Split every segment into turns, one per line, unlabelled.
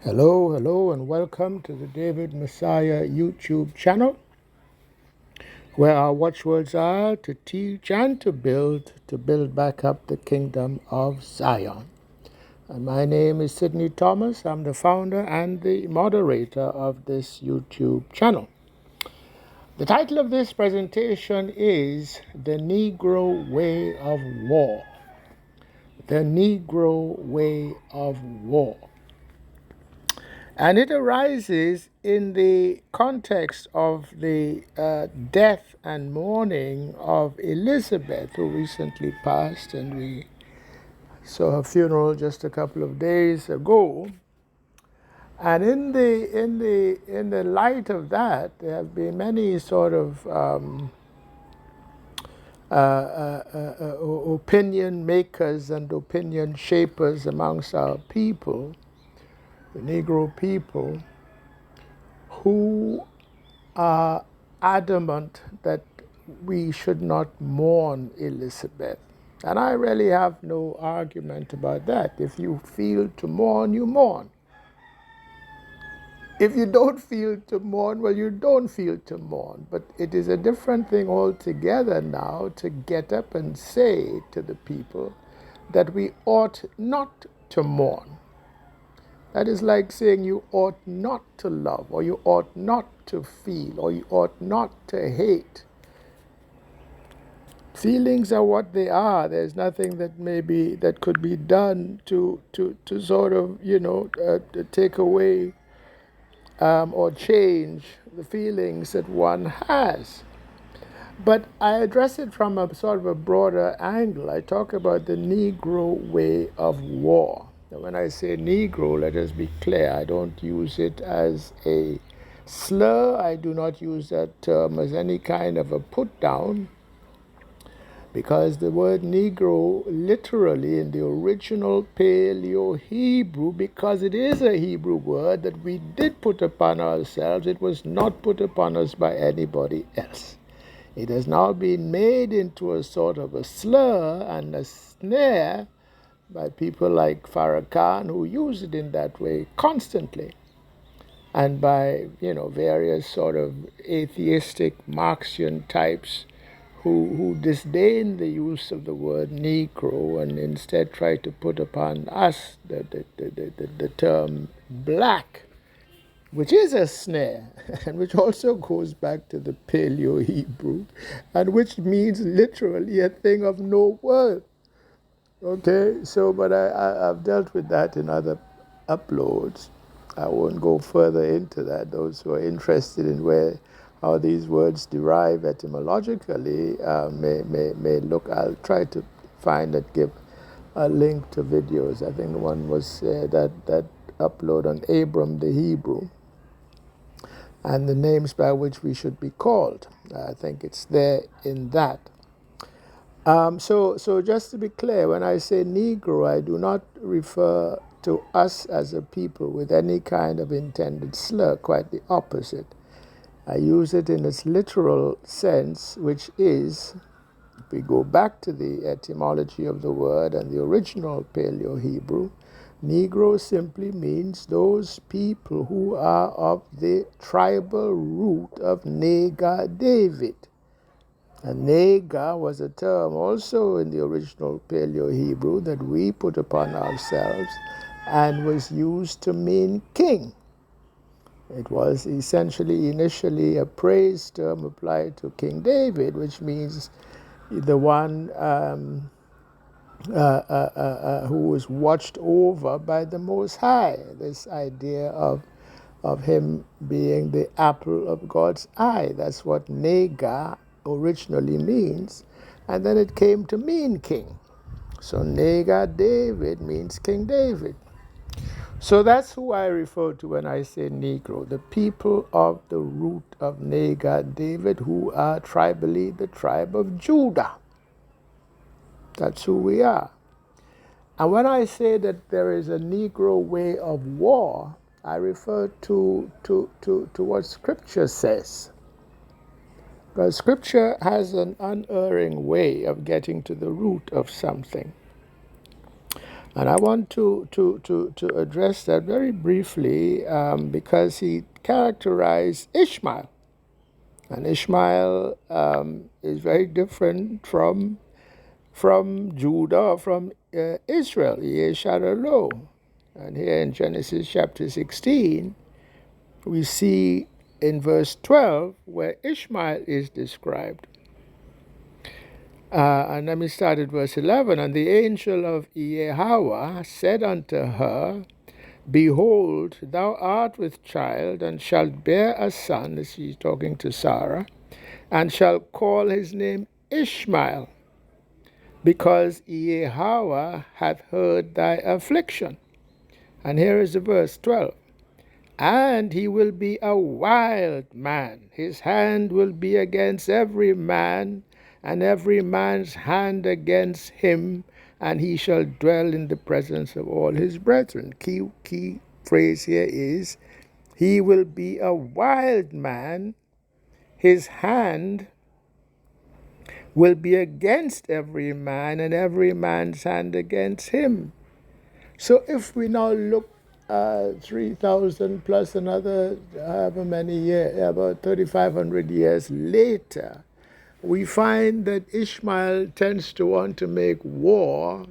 Hello, and welcome to the David Messiah YouTube channel, where our watchwords are to teach and to build back up the kingdom of Zion. And my name is Sidney Thomas. I'm the founder and the moderator of this YouTube channel. The title of this presentation is The Negro Way of War. The Negro Way of War. And it arises in the context of the death and mourning of Elizabeth, who recently passed, and we saw her funeral just a couple of days ago. And in the light of that, there have been many sort of opinion makers and opinion shapers amongst our people, the Negro people, who are adamant that we should not mourn Elizabeth. And I really have no argument about that. If you feel to mourn, you mourn. If you don't feel to mourn, well, you don't feel to mourn. But it is a different thing altogether now to get up and say to the people that we ought not to mourn. That is like saying you ought not to love, or you ought not to feel, or you ought not to hate. Feelings are what they are. There's nothing that could be done to sort of, to take away or change the feelings that one has. But I address it from a sort of a broader angle. I talk about the Negro way of war. Now, when I say Negro, let us be clear, I don't use it as a slur. I do not use that term as any kind of a put down, because the word Negro literally in the original Paleo-Hebrew, because it is a Hebrew word that we did put upon ourselves, it was not put upon us by anybody else. It has now been made into a sort of a slur and a snare by people like Farrakhan, who use it in that way constantly, and by various sort of atheistic Marxian types who disdain the use of the word Negro and instead try to put upon us the term black, which is a snare, and which also goes back to the Paleo-Hebrew, and which means literally a thing of no worth. Okay, so, but I've dealt with that in other uploads. I won't go further into that. Those who are interested in how these words derive etymologically may look. I'll try to give a link to videos. I think one was that upload on Abram the Hebrew and the names by which we should be called. I think it's there in that. So just to be clear, when I say Negro, I do not refer to us as a people with any kind of intended slur, quite the opposite. I use it in its literal sense, which is, if we go back to the etymology of the word and the original Paleo-Hebrew, Negro simply means those people who are of the tribal root of Nagar David. And Hagar was a term also in the original Paleo-Hebrew that we put upon ourselves and was used to mean king. It was essentially initially a praise term applied to King David, which means the one who was watched over by the Most High. This idea of him being the apple of God's eye. That's what Nagar originally means, and then it came to mean king. So Nagar David means King David. So that's who I refer to when I say Negro, the people of the root of Nagar David, who are tribally the tribe of Judah. That's who we are. And when I say that there is a Negro way of war, I refer to what Scripture says. Because Scripture has an unerring way of getting to the root of something. And I want to address that very briefly because he characterized Ishmael. And Ishmael is very different from Judah, from Israel, Yesharalo. And here in Genesis chapter 16, we see in verse 12 where Ishmael is described. And let me start at verse 11. And the angel of Yahweh said unto her, Behold, thou art with child, and shalt bear a son, as she's talking to Sarah, and shalt call his name Ishmael, because Yahweh hath heard thy affliction. And here is the verse 12. And he will be a wild man. His hand will be against every man, and every man's hand against him, and he shall dwell in the presence of all his brethren. Key phrase here is, he will be a wild man. His hand will be against every man, and every man's hand against him. So if we now look 3,000 plus another however many years, about 3,500 years later, we find that Ishmael tends to want to make war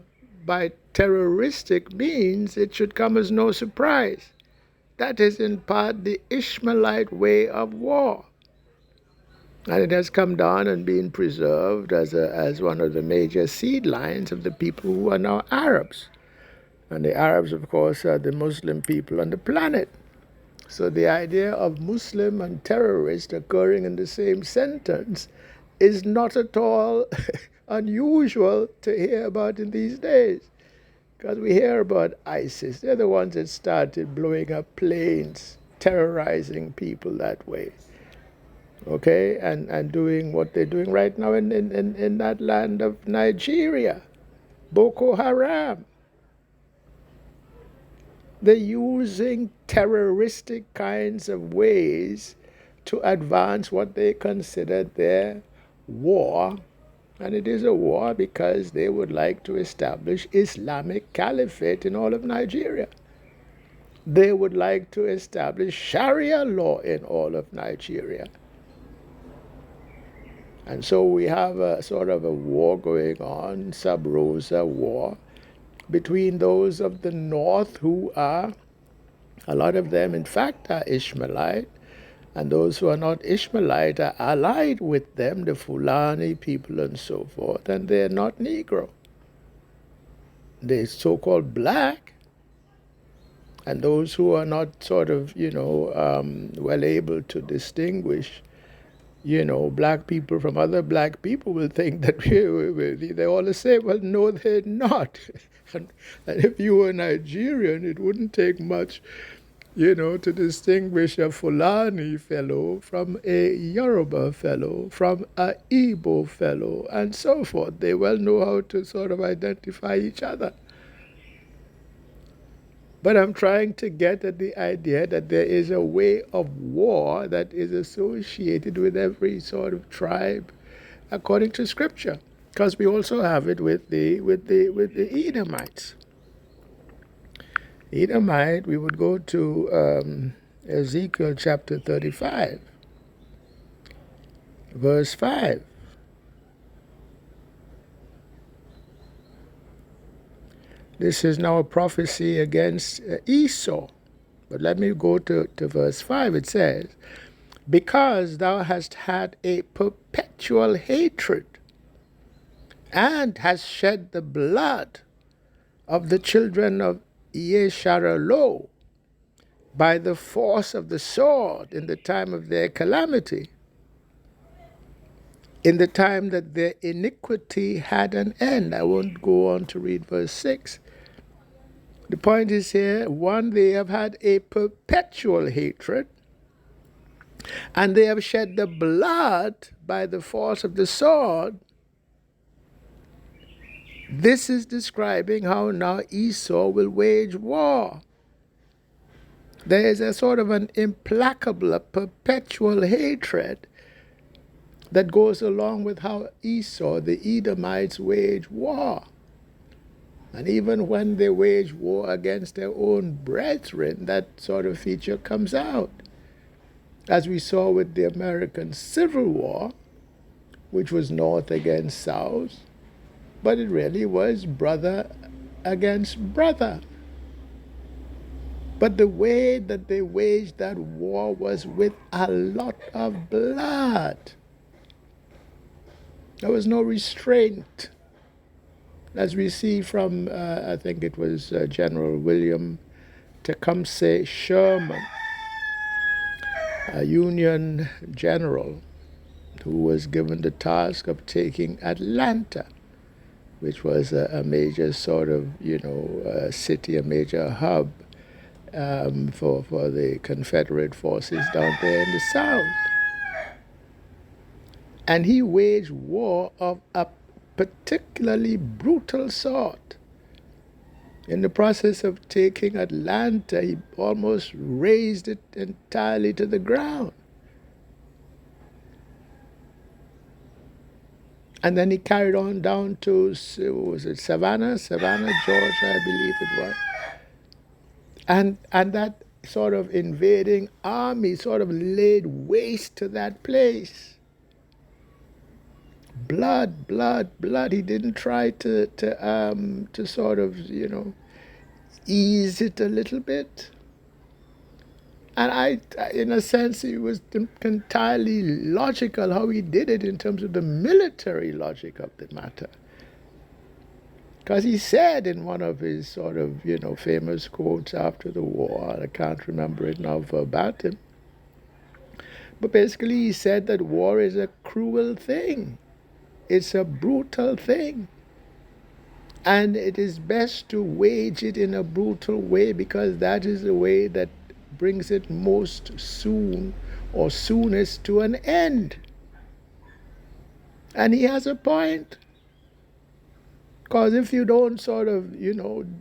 by terroristic means. It should come as no surprise. That is in part the Ishmaelite way of war. And it has come down and been preserved as one of the major seed lines of the people who are now Arabs. And the Arabs, of course, are the Muslim people on the planet. So the idea of Muslim and terrorist occurring in the same sentence is not at all unusual to hear about in these days. Because we hear about ISIS. They're the ones that started blowing up planes, terrorizing people that way. Okay? And doing what they're doing right now in that land of Nigeria. Boko Haram. They're using terroristic kinds of ways to advance what they consider their war. And it is a war because they would like to establish Islamic caliphate in all of Nigeria. They would like to establish Sharia law in all of Nigeria. And so we have a sort of a war going on, sub rosa war, between those of the north who are, a lot of them in fact are Ishmaelite, and those who are not Ishmaelite are allied with them, the Fulani people and so forth, and they're not Negro. They're so-called black, and those who are not sort of, well able to distinguish, black people from other black people will think that they're all the same. Well, no, they're not. And if you were Nigerian, it wouldn't take much, to distinguish a Fulani fellow from a Yoruba fellow, from a Igbo fellow, and so forth. They well know how to sort of identify each other. But I'm trying to get at the idea that there is a way of war that is associated with every sort of tribe according to Scripture, because we also have it with the Edomites. Edomite, we would go to Ezekiel chapter 35, verse 5. This is now a prophecy against Esau. But let me go to verse 5. It says, because thou hast had a perpetual hatred and hast shed the blood of the children of Yesharalo by the force of the sword in the time of their calamity, in the time that their iniquity had an end. I won't go on to read verse 6. The point is here, one, they have had a perpetual hatred, and they have shed the blood by the force of the sword. This is describing how now Esau will wage war. There is a sort of an implacable, a perpetual hatred that goes along with how Esau, the Edomites, wage war. And even when they wage war against their own brethren, that sort of feature comes out. As we saw with the American Civil War, which was North against South, but it really was brother against brother. But the way that they waged that war was with a lot of blood. There was no restraint. As we see from, I think it was General William Tecumseh Sherman, a Union general who was given the task of taking Atlanta, which was a major sort of, city, a major hub for the Confederate forces down there in the South. And he waged war of a particularly brutal sort. In the process of taking Atlanta, he almost razed it entirely to the ground. And then he carried on down to, was it Savannah, Georgia, I believe it was. And that sort of invading army sort of laid waste to that place. Blood, blood, blood. He didn't try to sort of, ease it a little bit. And in a sense, it was entirely logical how he did it in terms of the military logic of the matter. Because he said in one of his sort of, famous quotes after the war, I can't remember it now verbatim, but basically he said that war is a cruel thing. It's a brutal thing. And it is best to wage it in a brutal way because that is the way that brings it most soon or soonest to an end. And he has a point. Because if you don't sort of,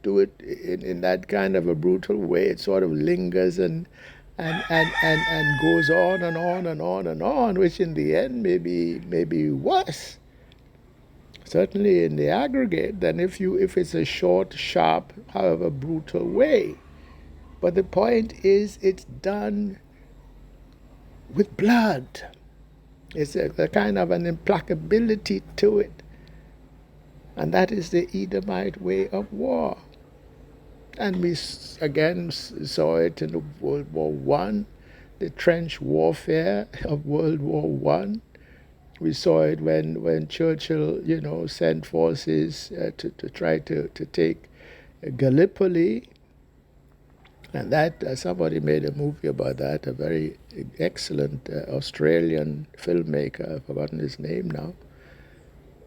do it in that kind of a brutal way, it sort of lingers and goes on and on and on and on, which in the end may be worse. Certainly in the aggregate than if it's a short, sharp, however brutal way. But the point is it's done with blood. It's a kind of an implacability to it. And that is the Edomite way of war. And we again saw it in World War I, the trench warfare of World War I. We saw it when Churchill, sent forces to try to take Gallipoli. And that, somebody made a movie about that, a very excellent Australian filmmaker, I've forgotten his name now.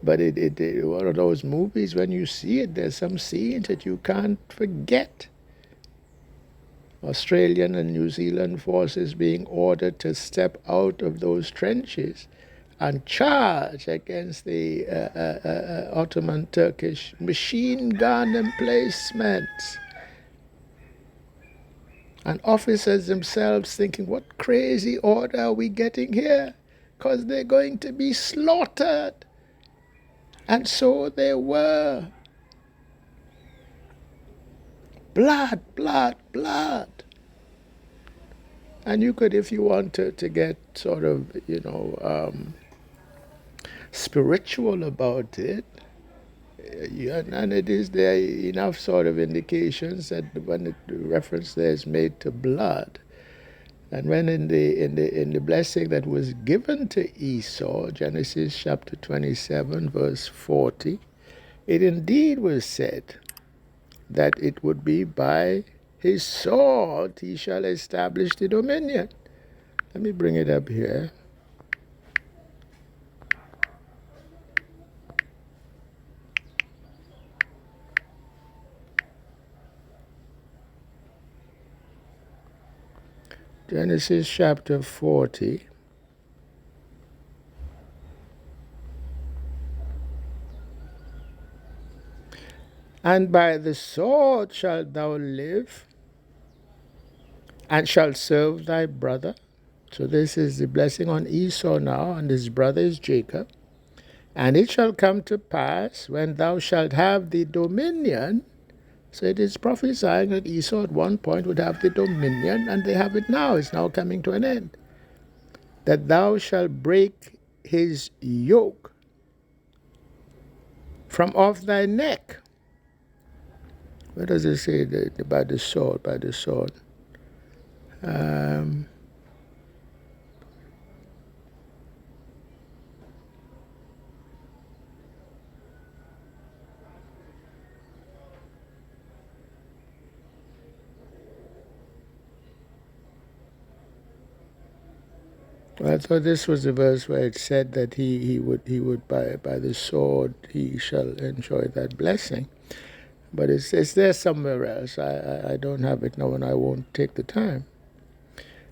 But it one of those movies, when you see it, there's some scenes that you can't forget. Australian and New Zealand forces being ordered to step out of those trenches and charge against the Ottoman Turkish machine gun emplacements. And officers themselves thinking, what crazy order are we getting here? Because they're going to be slaughtered. And so they were. Blood, blood, blood. And you could, if you want to get sort of, spiritual about it, and it is there enough sort of indications that when the reference there is made to blood, and when in the blessing that was given to Esau, Genesis chapter 27, verse 40, it indeed was said that it would be by his sword he shall establish the dominion. Let me bring it up here. Genesis chapter 40. And by the sword shalt thou live, and shalt serve thy brother. So this is the blessing on Esau now, and his brother is Jacob. And it shall come to pass when thou shalt have the dominion. So it is prophesying that Esau at one point would have the dominion, and they have it now. It's now coming to an end. That thou shalt break his yoke from off thy neck. What does it say? By the sword, by the sword. I thought this was the verse where it said that he would by the sword he shall enjoy that blessing. But it's there somewhere else. I don't have it now, and I won't take the time.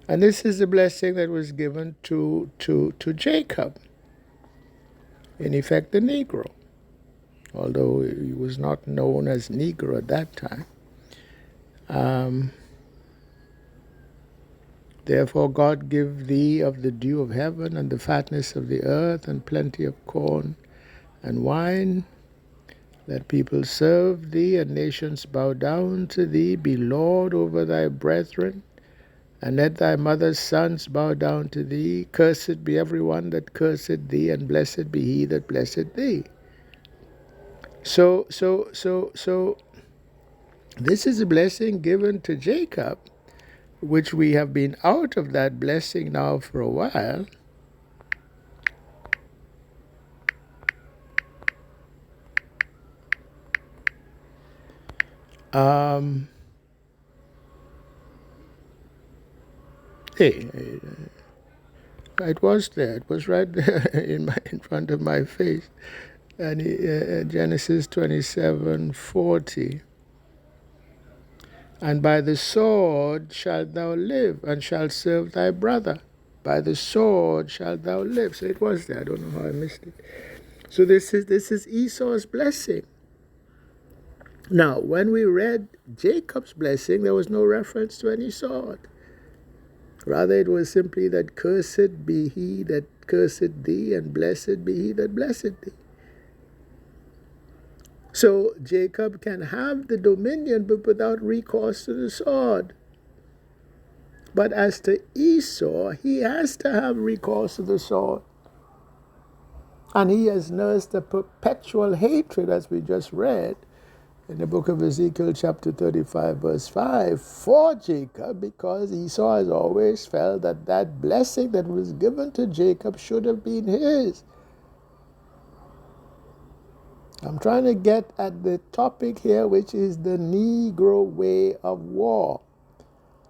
And this is the blessing that was given to Jacob, in effect the Negro, although he was not known as Negro at that time. Therefore God give thee of the dew of heaven and the fatness of the earth and plenty of corn and wine. Let people serve thee and nations bow down to thee. Be Lord over thy brethren, and let thy mother's sons bow down to thee. Cursed be every one that curseth thee, and blessed be he that blesseth thee. So this is a blessing given to Jacob, which we have been out of that blessing now for a while. It was there. It was right there in front of my face. And Genesis 27:40. And by the sword shalt thou live, and shalt serve thy brother. By the sword shalt thou live. So it was there. I don't know how I missed it. So this is Esau's blessing. Now, when we read Jacob's blessing, there was no reference to any sword. Rather, it was simply that cursed be he that cursed thee, and blessed be he that blessed thee. So Jacob can have the dominion, but without recourse to the sword. But as to Esau, he has to have recourse to the sword. And he has nursed a perpetual hatred, as we just read in the book of Ezekiel chapter 35 verse 5, for Jacob, because Esau has always felt that that blessing that was given to Jacob should have been his. I'm trying to get at the topic here, which is the Negro way of war.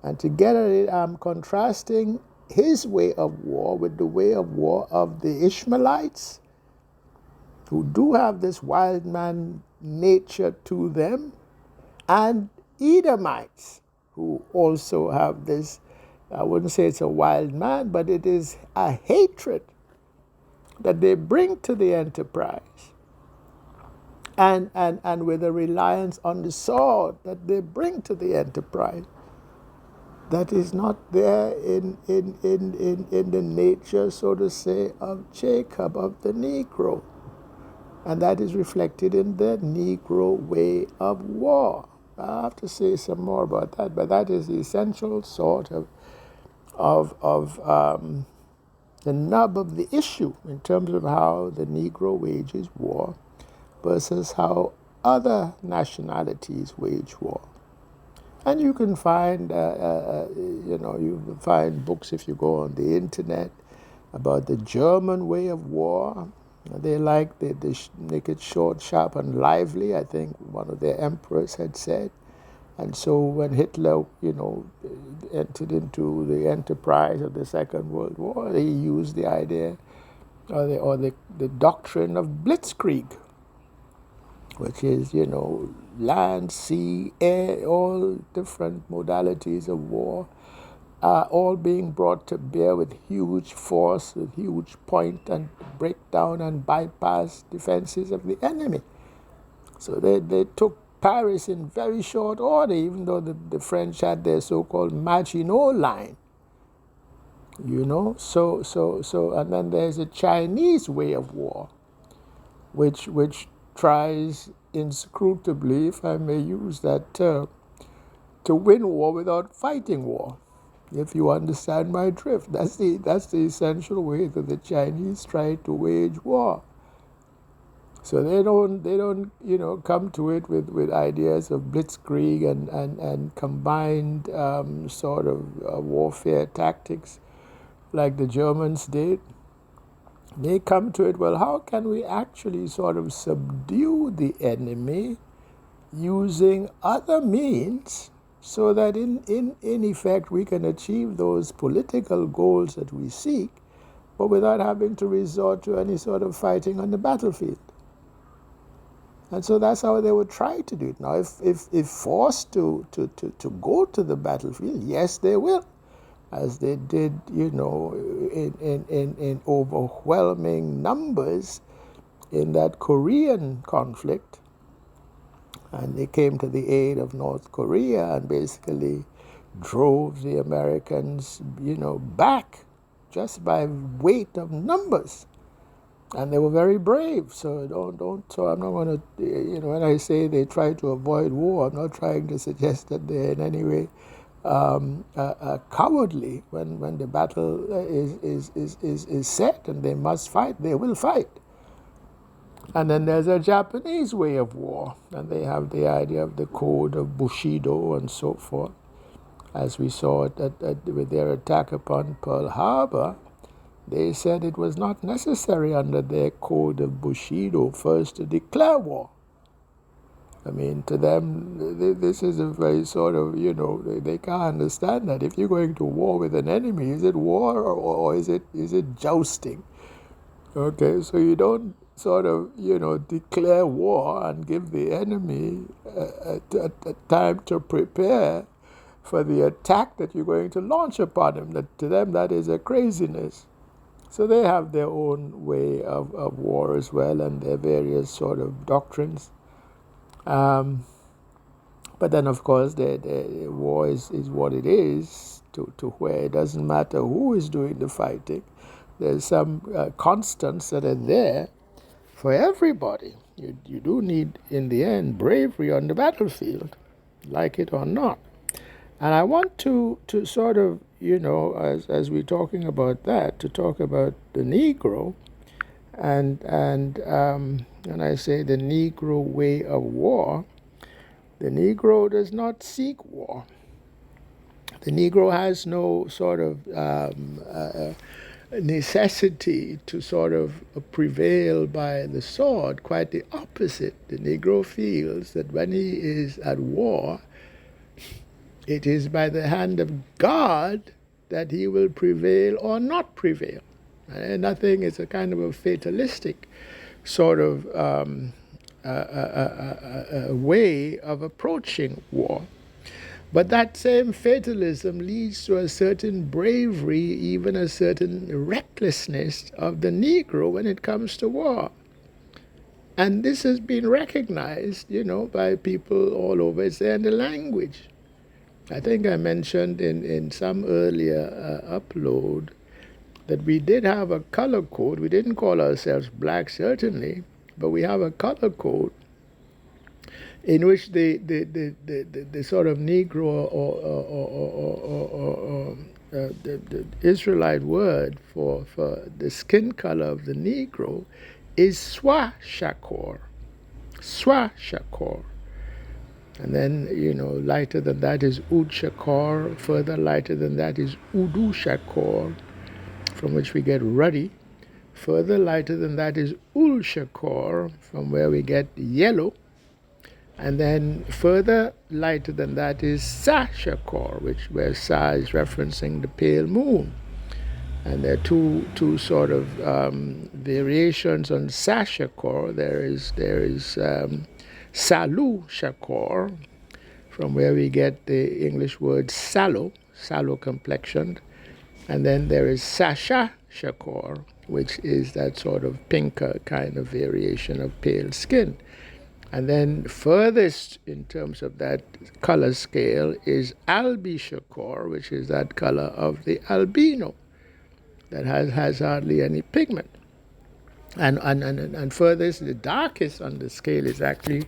And to get at it, I'm contrasting his way of war with the way of war of the Ishmaelites, who do have this wild man nature to them, and Edomites, who also have this, I wouldn't say it's a wild man, but it is a hatred that they bring to the enterprise. And with a reliance on the sword that they bring to the enterprise, that is not there in the nature, so to say, of Jacob, of the Negro. And that is reflected in the Negro way of war. I have to say some more about that, but that is the essential sort of the nub of the issue in terms of how the Negro wages war versus how other nationalities wage war. And you can find, you can find books if you go on the internet about the German way of war. They like they make it short, sharp, and lively. I think one of their emperors had said. And so when Hitler, entered into the enterprise of the Second World War, he used the idea or the doctrine of blitzkrieg, which is, land, sea, air, all different modalities of war, all being brought to bear with huge force, with huge point, and break down and bypass defenses of the enemy. So they took Paris in very short order, even though the French had their so-called Maginot Line. So and then there's a Chinese way of war, which tries inscrutably, if I may use that term, to win war without fighting war. If you understand my drift, that's the essential way that the Chinese try to wage war. So they don't come to it with ideas of blitzkrieg and combined sort of warfare tactics like the Germans did. They come to it, well, how can we actually sort of subdue the enemy using other means so that in effect we can achieve those political goals that we seek, but without having to resort to any sort of fighting on the battlefield. And so that's how they would try to do it. Now, if forced to go to the battlefield, yes, they will, as they did, in overwhelming numbers in that Korean conflict. And they came to the aid of North Korea and basically drove the Americans, back just by weight of numbers. And they were very brave. So so I'm not going to, when I say they try to avoid war, I'm not trying to suggest that they're in any way cowardly. When the battle is set and they must fight, they will fight. And then there's a Japanese way of war, and they have the idea of the code of Bushido and so forth. As we saw it with their attack upon Pearl Harbor, they said it was not necessary under their code of Bushido first to declare war. I mean, to them, this is a very sort of, they can't understand that. If you're going to war with an enemy, is it war or is it jousting? Okay, so you don't sort of, declare war and give the enemy a time to prepare for the attack that you're going to launch upon him. That, to them, that is a craziness. So they have their own way of war as well, and their various sort of doctrines. But then, of course, the war is what it is, to where it doesn't matter who is doing the fighting. There's some constants that are there for everybody. You do need, in the end, bravery on the battlefield, like it or not. And I want to sort of, as we're talking about that, to talk about the Negro, and when I say the Negro way of war, the Negro does not seek war. The Negro has no sort of necessity to sort of prevail by the sword. Quite the opposite. The Negro feels that when he is at war, it is by the hand of God that he will prevail or not prevail. And nothing is a kind of a fatalistic sort of way of approaching war. But that same fatalism leads to a certain bravery, even a certain recklessness of the Negro when it comes to war. And this has been recognized, by people all over. It's there in the language. I think I mentioned in some earlier upload that we did have a color code. We didn't call ourselves black, certainly, but we have a color code in which the sort of Negro or the Israelite word for the skin color of the Negro is swashakor. Swashakor. And then, lighter than that is udshakor. Further lighter than that is udushakor, from which we get ruddy. Further lighter than that is ulshakor, from where we get yellow. And then further lighter than that is sashakor, where Sa is referencing the pale moon. And there are two sort of variations on sashakor. There is salu shakor, from where we get the English word sallow complexioned. And then there is sasha shakor, which is that sort of pinker kind of variation of pale skin. And then furthest in terms of that color scale is albishakor, which is that color of the albino that has hardly any pigment. And furthest, the darkest on the scale is actually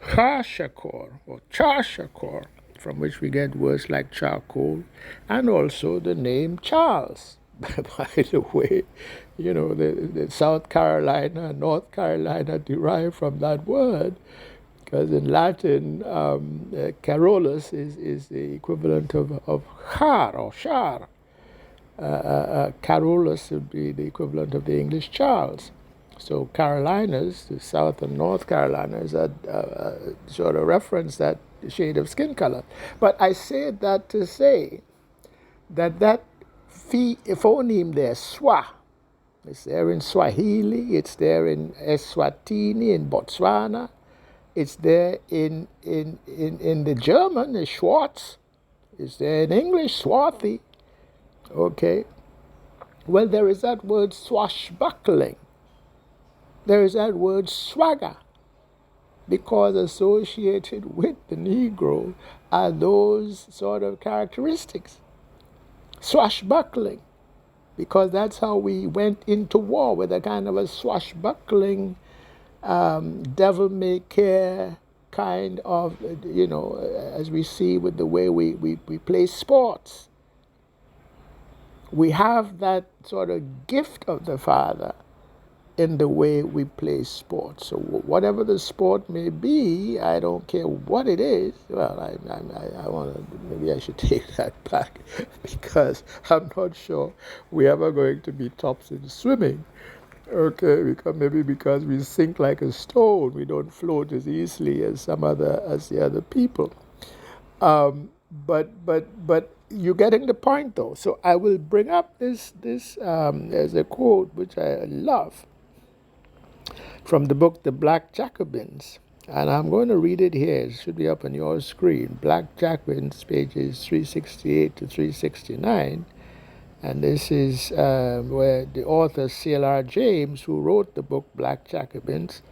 Chashakor or Chashakor, from which we get words like charcoal, and also the name Charles. By the way, the South Carolina and North Carolina derive from that word, because in Latin, Carolus is the equivalent of Char or Char. Carolus would be the equivalent of the English Charles. So Carolinas, the South and North Carolinas, sort of reference that shade of skin color. But I say that to say that phoneme there, swa, it's there in Swahili, it's there in Eswatini in Botswana, it's there in the German, is Schwarz, it's there in English, swarthy. Okay. Well, there is that word swashbuckling. There is that word swagger, because associated with the Negro are those sort of characteristics. Swashbuckling, because that's how we went into war, with a kind of a swashbuckling, devil-may-care kind of, as we see with the way we play sports. We have that sort of gift of the Father in the way we play sports. So whatever the sport may be, I don't care what it is. Well, I want to, maybe I should take that back, because I'm not sure we're ever going to be tops in swimming. Okay, because we sink like a stone, we don't float as easily as the other people. But you're getting the point, though. So I will bring up this as a quote which I love from the book The Black Jacobins, and I'm going to read it here. It should be up on your screen. Black Jacobins, pages 368 to 369, and this is where the author C.L.R. James, who wrote the book Black Jacobins,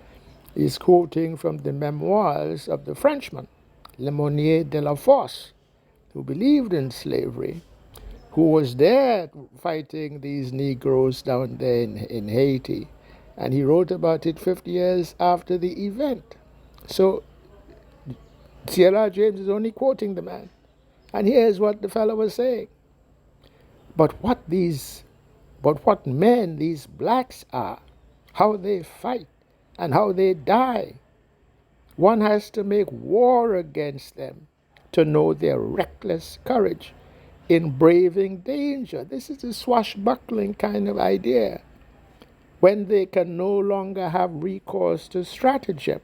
is quoting from the memoirs of the Frenchman Lemonnier de la Fosse, who believed in slavery, who was there fighting these Negroes down there in Haiti. And he wrote about it 50 years after the event. So C.L.R. James is only quoting the man. And here's what the fellow was saying. But what men these blacks are, how they fight and how they die. One has to make war against them to know their reckless courage in braving danger. This is a swashbuckling kind of idea, when they can no longer have recourse to stratagem.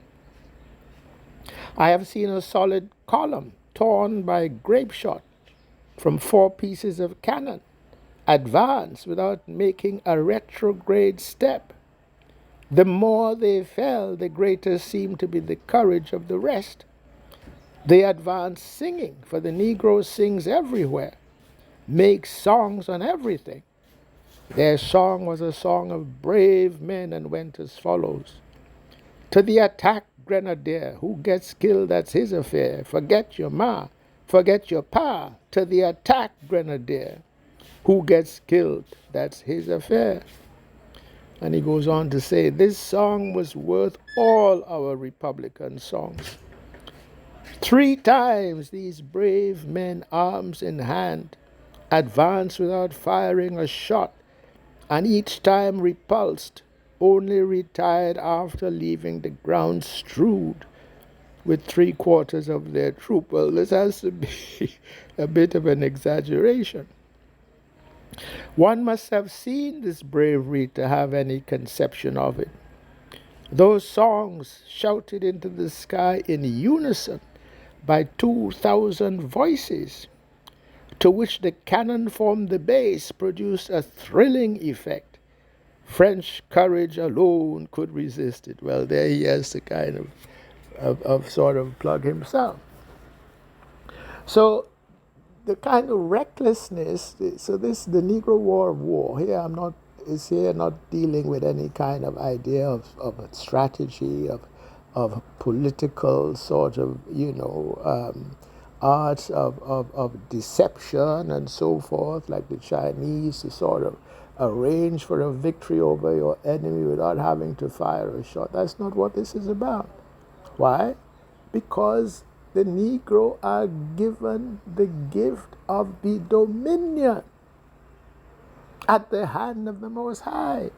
I have seen a solid column torn by grape shot from 4 pieces of cannon advance without making a retrograde step. The more they fell, the greater seemed to be the courage of the rest. They advanced singing, for the Negro sings everywhere, makes songs on everything. Their song was a song of brave men and went as follows. To the attack, grenadier, who gets killed, that's his affair. Forget your ma, forget your pa. To the attack, grenadier, who gets killed, that's his affair. And he goes on to say, this song was worth all our Republican songs. 3 times these brave men, arms in hand, advanced without firing a shot, and each time repulsed, only retired after leaving the ground strewed with 3/4 of their troop. Well, this has to be a bit of an exaggeration. One must have seen this bravery to have any conception of it. Those songs, shouted into the sky in unison by 2,000 voices, to which the cannon formed the base, produced a thrilling effect. French courage alone could resist it. Well, there he has to kind of sort of plug himself. So the kind of recklessness, so this, the Negro War, here I'm not, is here not dealing with any kind of idea of a strategy, of political sort of, arts of deception and so forth, like the Chinese, to sort of arrange for a victory over your enemy without having to fire a shot. That's not what this is about. Why? Because the Negro are given the gift of the dominion at the hand of the Most High.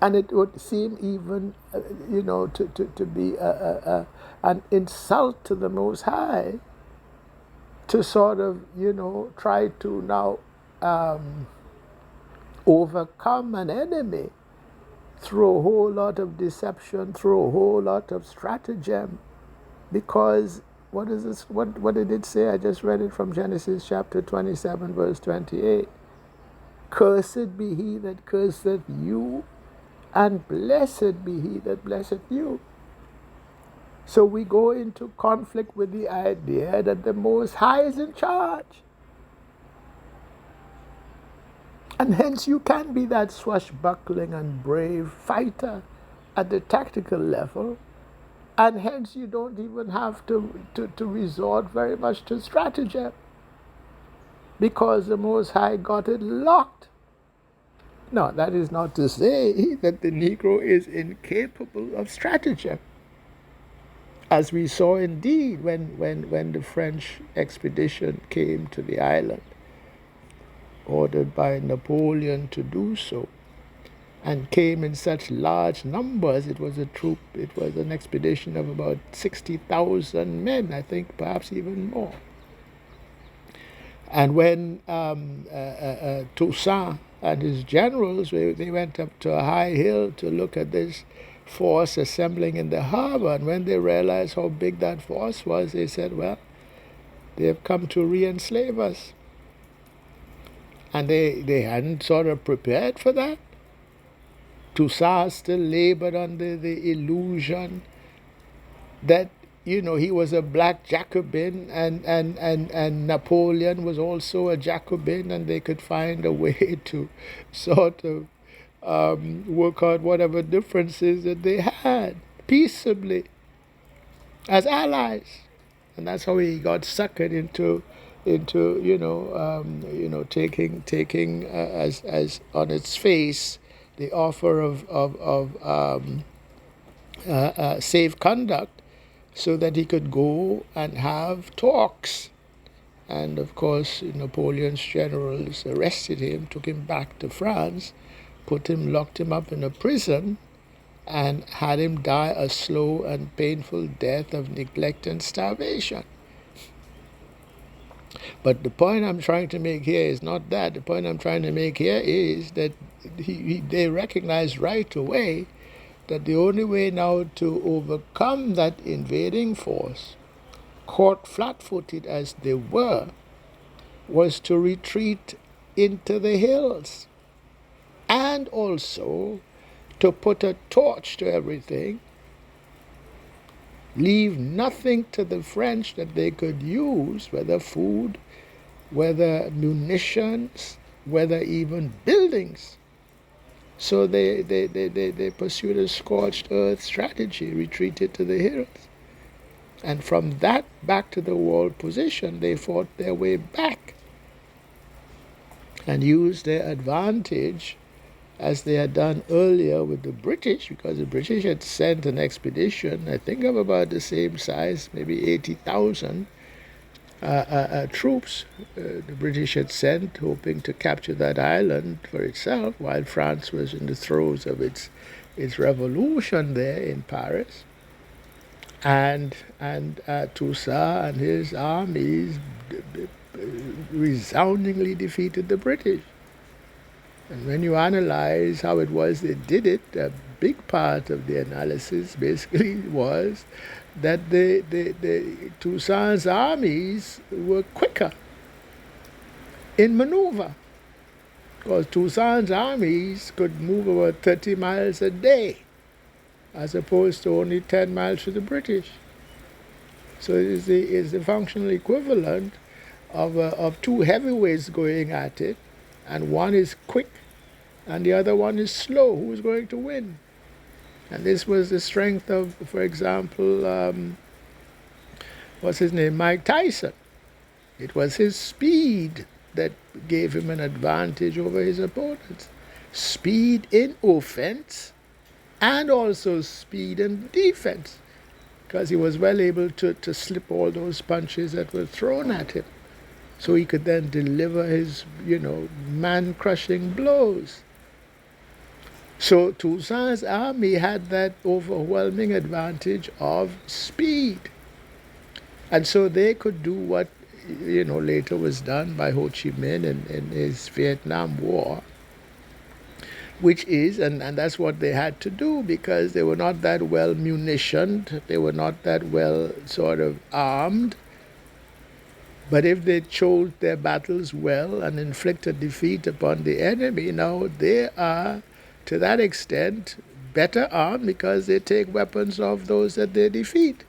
And it would seem even, to be an insult to the Most High to sort of, try to now overcome an enemy through a whole lot of deception, through a whole lot of stratagem. Because what is this? What did it say? I just read it from Genesis chapter 27, verse 28. Cursed be he that curseth you, and blessed be he that blesseth you. So we go into conflict with the idea that the Most High is in charge. And hence you can be that swashbuckling and brave fighter at the tactical level. And hence you don't even have to resort very much to stratagem. Because the Most High got it locked. No, that is not to say that the Negro is incapable of stratagem. As we saw indeed when the French expedition came to the island, ordered by Napoleon to do so, and came in such large numbers. It was an expedition of about 60,000 men, I think, perhaps even more. And when Toussaint and his generals, they went up to a high hill to look at this force assembling in the harbor, and when they realized how big that force was, they said, well, they have come to re-enslave us. And they hadn't sort of prepared for that. Toussaint still labored under the illusion that, he was a black Jacobin, and Napoleon was also a Jacobin, and they could find a way to sort of work out whatever differences that they had peaceably as allies. And that's how he got suckered into taking as on its face the offer of safe conduct, so that he could go and have talks. And of course, Napoleon's generals arrested him, took him back to France, locked him up in a prison, and had him die a slow and painful death of neglect and starvation. But the point I'm trying to make here is not that. The point I'm trying to make here is that they recognize right away that the only way now to overcome that invading force, caught flat-footed as they were, was to retreat into the hills, and also to put a torch to everything, leave nothing to the French that they could use, whether food, whether munitions, whether even buildings. So they pursued a scorched earth strategy, retreated to the hills. And from that back to the walled position, they fought their way back and used their advantage, as they had done earlier with the British, because the British had sent an expedition, I think of about the same size, maybe 80,000 troops. The British had sent, hoping to capture that island for itself, while France was in the throes of its revolution there in Paris. And Toussaint and his armies resoundingly defeated the British. And when you analyze how it was they did it, a big part of the analysis basically was that the Toussaint's armies were quicker in maneuver, because Toussaint's armies could move about 30 miles a day, as opposed to only 10 miles to the British. So it is the functional equivalent of two heavyweights going at it, and one is quick and the other one is slow. Who's going to win? And this was the strength of, for example, what's his name, Mike Tyson. It was his speed that gave him an advantage over his opponents. Speed in offense and also speed in defense, because he was well able to slip all those punches that were thrown at him. So he could then deliver his, man-crushing blows. So Toussaint's army had that overwhelming advantage of speed. And so they could do what, later was done by Ho Chi Minh in his Vietnam War, which is, and that's what they had to do, because they were not that well munitioned, they were not that well sort of armed. But if they chose their battles well and inflicted defeat upon the enemy, now they are, to that extent, better armed because they take weapons of those that they defeat.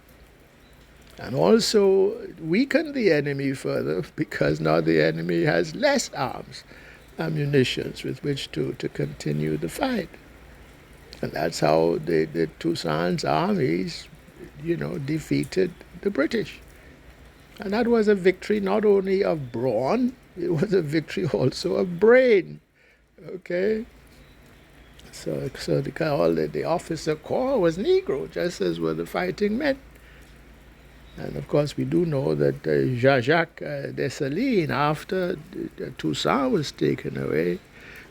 And also weaken the enemy further, because now the enemy has less arms and munitions with which to continue the fight. And that's how the Toussaint's armies, defeated the British. And that was a victory not only of brawn, it was a victory also of brain. Okay? So the officer corps was Negro, just as were the fighting men. And of course, we do know that Jean-Jacques Dessalines, after Toussaint was taken away,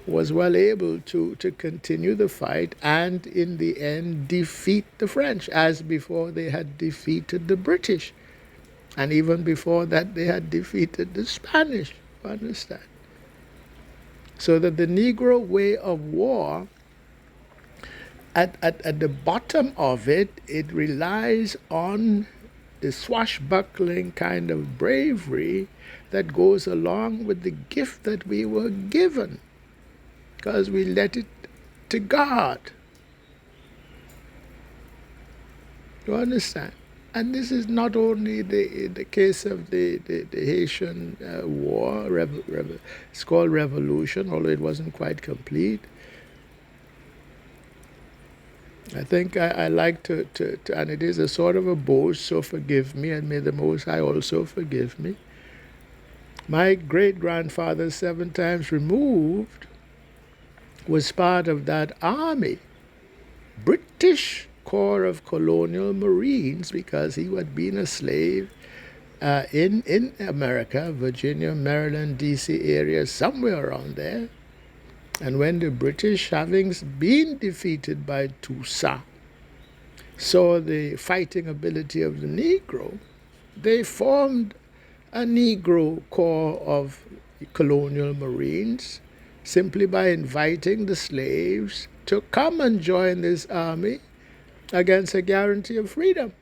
was well able to continue the fight and in the end defeat the French, as before they had defeated the British. And even before that, they had defeated the Spanish. You understand? So that the Negro way of war, at the bottom of it, it relies on the swashbuckling kind of bravery that goes along with the gift that we were given, because we let it to God. You understand? And this is not only the case of the Haitian war, it's called revolution, although it wasn't quite complete. I think I like to, and it is a sort of a boast, so forgive me, and may the Most High also forgive me. My great-grandfather, 7 times removed, was part of that army, British Corps of Colonial Marines, because he had been a slave in America, Virginia, Maryland, D.C. area, somewhere around there. And when the British, having been defeated by Toussaint, saw the fighting ability of the Negro, they formed a Negro Corps of Colonial Marines simply by inviting the slaves to come and join this army against a guarantee of freedom.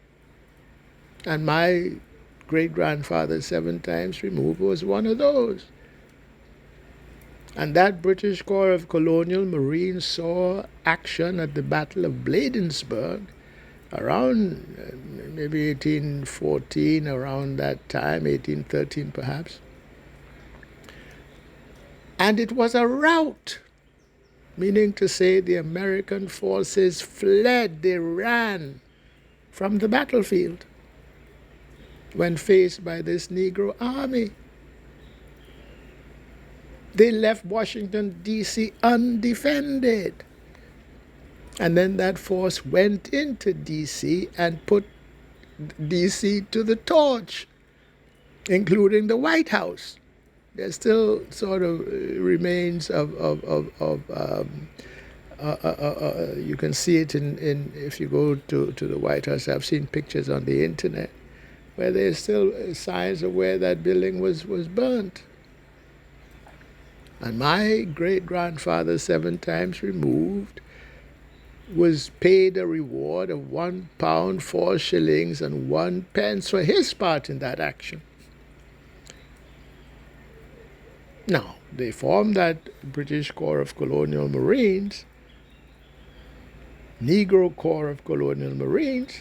And my great-grandfather, 7 times removed, was one of those. And that British Corps of Colonial Marines saw action at the Battle of Bladensburg around maybe 1814, around that time, 1813 perhaps. And it was a rout, meaning to say the American forces fled, they ran from the battlefield when faced by this Negro army. They left Washington, D.C. undefended. And then that force went into D.C. and put D.C. to the torch, including the White House. There's still sort of remains of you can see it in if you go to the White House. I've seen pictures on the internet where there's still signs of where that building was burnt. And my great-grandfather, 7 times removed, was paid a reward of £1, 4 shillings, and 1 pence for his part in that action. Now, they formed that British Corps of Colonial Marines, Negro Corps of Colonial Marines,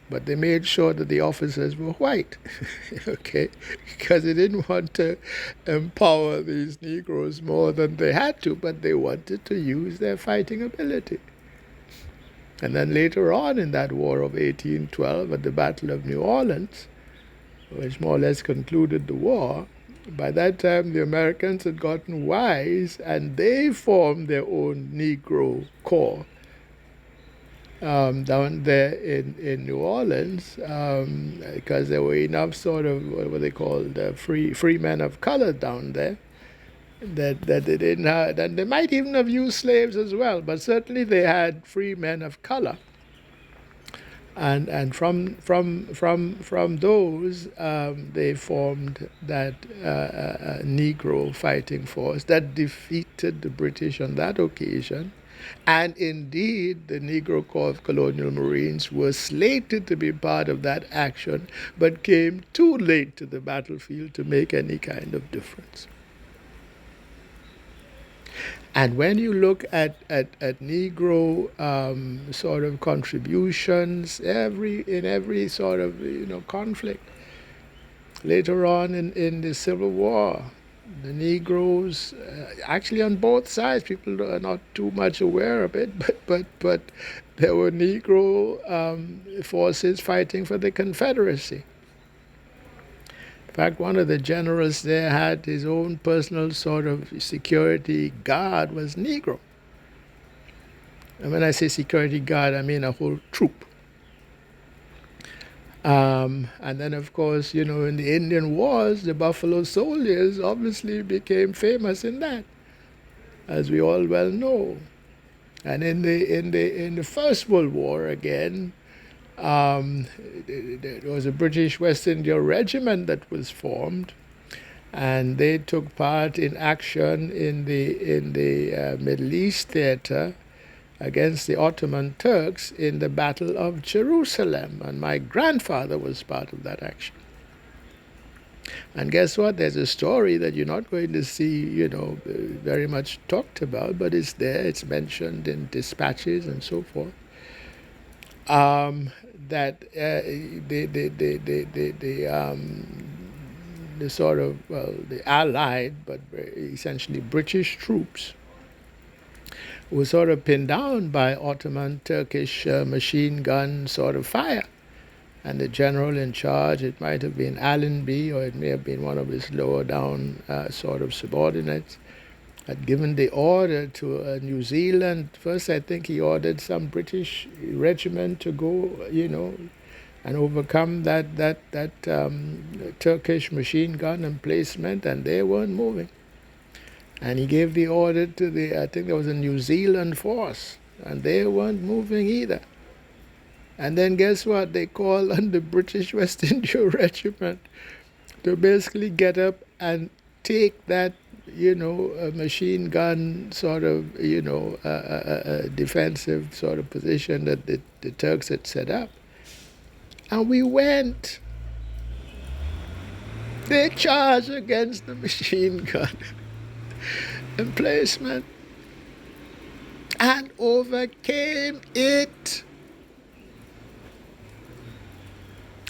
but they made sure that the officers were white, okay, because they didn't want to empower these Negroes more than they had to, but they wanted to use their fighting ability. And then later on in that War of 1812, at the Battle of New Orleans, which more or less concluded the war, By that time, the Americans had gotten wise, and they formed their own Negro Corps down there in New Orleans, because there were enough sort of what they called free men of color down there that they didn't have, and they might even have used slaves as well, but certainly they had free men of color. And from those, they formed that Negro fighting force that defeated the British on that occasion. And indeed, the Negro Corps of Colonial Marines was slated to be part of that action, but came too late to the battlefield to make any kind of difference. And when you look at Negro sort of contributions in every sort of conflict, later on in the Civil War, the Negroes, actually on both sides, people are not too much aware of it, but there were Negro forces fighting for the Confederacy. In fact, one of the generals there had his own personal sort of security guard was Negro. And when I say security guard, I mean a whole troop. And then, of course, in the Indian Wars, the Buffalo Soldiers obviously became famous in that, as we all well know. And in the First World War again, there was a British West India regiment that was formed, and they took part in action in the Middle East theater against the Ottoman Turks in the Battle of Jerusalem, and my grandfather was part of that action. And guess what? There's a story that you're not going to see, very much talked about, but it's there. It's mentioned in dispatches and so forth. That the sort of the Allied, but essentially British troops were sort of pinned down by Ottoman Turkish machine gun sort of fire. And the general in charge, it might have been Allenby, or it may have been one of his lower down sort of subordinates, had given the order to New Zealand. First, I think he ordered some British regiment to go, and overcome that Turkish machine gun emplacement, and they weren't moving. And he gave the order to I think there was a New Zealand force, and they weren't moving either. And then guess what? They called on the British West India Regiment to basically get up and take that, machine gun sort of, defensive sort of position that the Turks had set up. And we went. They charged against the machine gun emplacement and overcame it.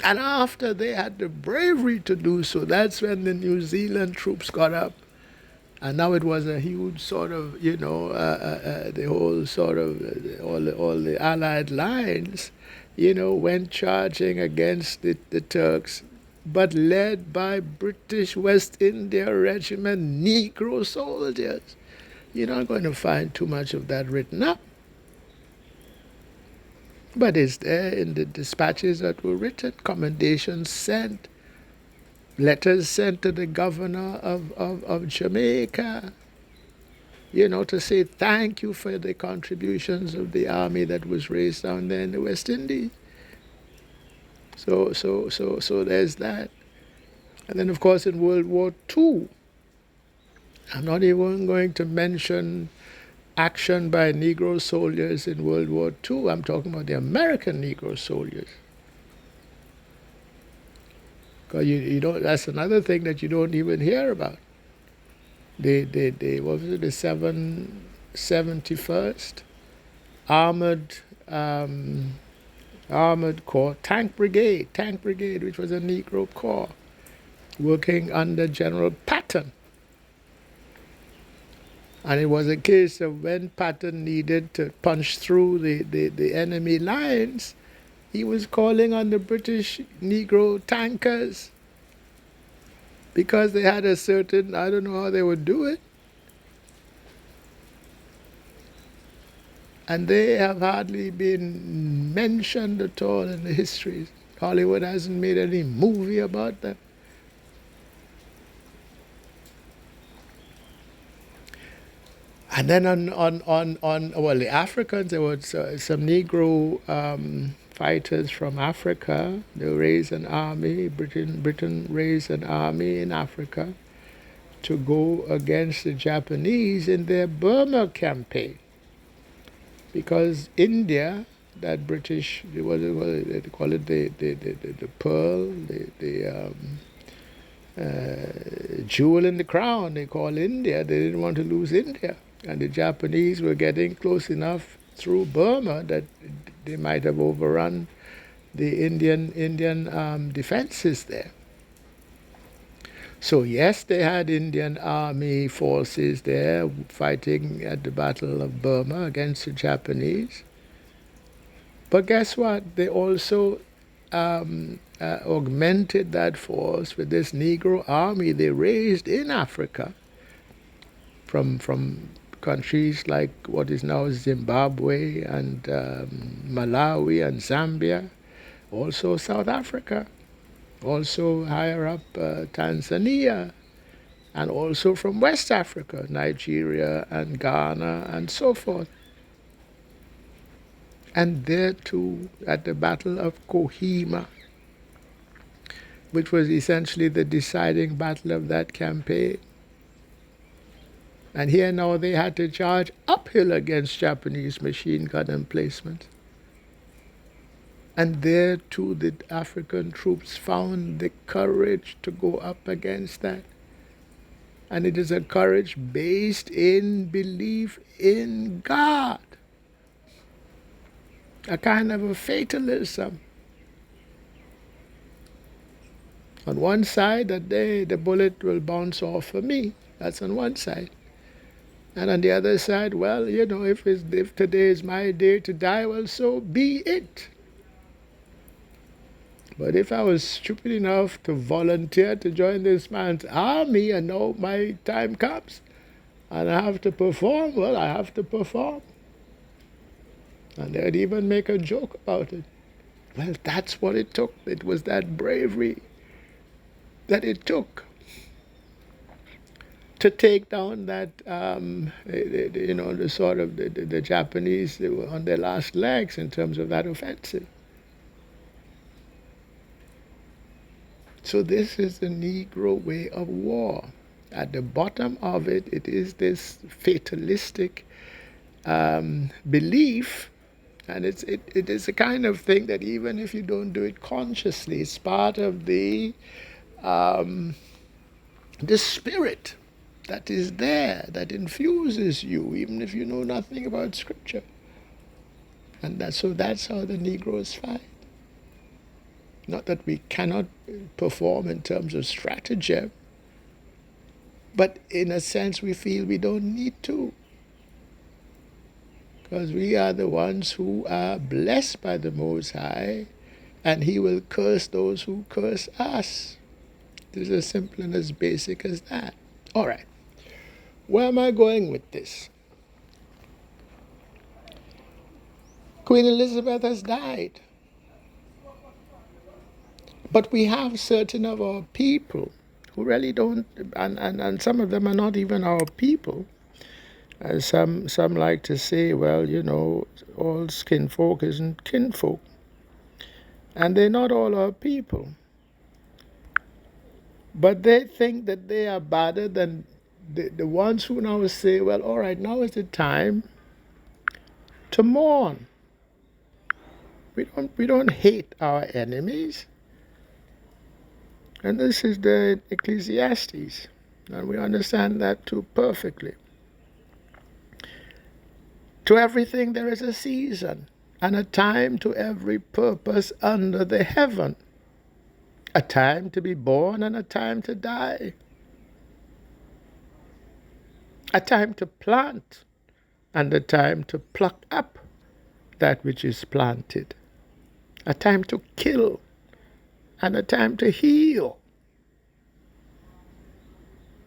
And after they had the bravery to do so, that's when the New Zealand troops got up. And now it was a huge sort of, the whole sort of, all the Allied lines, went charging against the Turks, but led by British West India Regiment Negro soldiers. You're not going to find too much of that written up. But it's there in the dispatches that were written, commendations sent, letters sent to the governor of Jamaica, to say thank you for the contributions of the army that was raised down there in the West Indies. So there's that. And then, of course, in World War II, I'm not even going to mention action by Negro soldiers in World War II. I'm talking about the American Negro soldiers. Because you don't. That's another thing that you don't even hear about. What was it? The 771st Armored Corps Tank Brigade, which was a Negro Corps, working under General Patton. And it was a case of when Patton needed to punch through the enemy lines, he was calling on the British Negro tankers because they had a certain, I don't know how they would do it, and they have hardly been mentioned at all in the histories. Hollywood hasn't made any movie about them. And then well, the Africans, there was some Negro fighters from Africa. They raised an army. Britain raised an army in Africa to go against the Japanese in their Burma campaign, because India, that British, what they call it, the pearl, jewel in the crown, they call India. They didn't want to lose India. And the Japanese were getting close enough through Burma that they might have overrun the Indian defenses there. So yes, they had Indian army forces there fighting at the Battle of Burma against the Japanese. But guess what? They also augmented that force with this Negro army they raised in Africa from countries like what is now Zimbabwe and Malawi and Zambia, also South Africa, also higher up Tanzania, and also from West Africa, Nigeria and Ghana and so forth. And there too, at the Battle of Kohima, which was essentially the deciding battle of that campaign. And here now they had to charge uphill against Japanese machine gun emplacements. And there too the African troops found the courage to go up against that. And it is a courage based in belief in God, a kind of a fatalism. On one side, that day the bullet will bounce off for me. That's on one side. And on the other side, well, you know, if today is my day to die, well, so be it. But if I was stupid enough to volunteer to join this man's army and now my time comes and I have to perform, well, I have to perform. And they'd even make a joke about it. Well, that's what it took. It was that bravery that it took to take down that, you know, the sort of the Japanese, they were on their last legs in terms of that offensive. So this is the Negro way of war. At the bottom of it, it is this fatalistic belief, and it is a kind of thing that even if you don't do it consciously, it's part of the spirit that is there, that infuses you, even if you know nothing about Scripture. And that's how the Negroes fight. Not that we cannot perform in terms of stratagem, but in a sense we feel we don't need to, because we are the ones who are blessed by the Most High, and He will curse those who curse us. It is as simple and as basic as that. All right. Where am I going with this? Queen Elizabeth has died. But we have certain of our people who really don't, and some of them are not even our people. Some like to say, well, you know, all skinfolk isn't kinfolk. And they're not all our people. But they think that they are better than the ones who now say, well, all right, now is the time to mourn. We don't hate our enemies. And this is the Ecclesiastes. And we understand that too perfectly. To everything there is a season, and a time to every purpose under the heaven. A time to be born and a time to die. A time to plant and a time to pluck up that which is planted. A time to kill and a time to heal.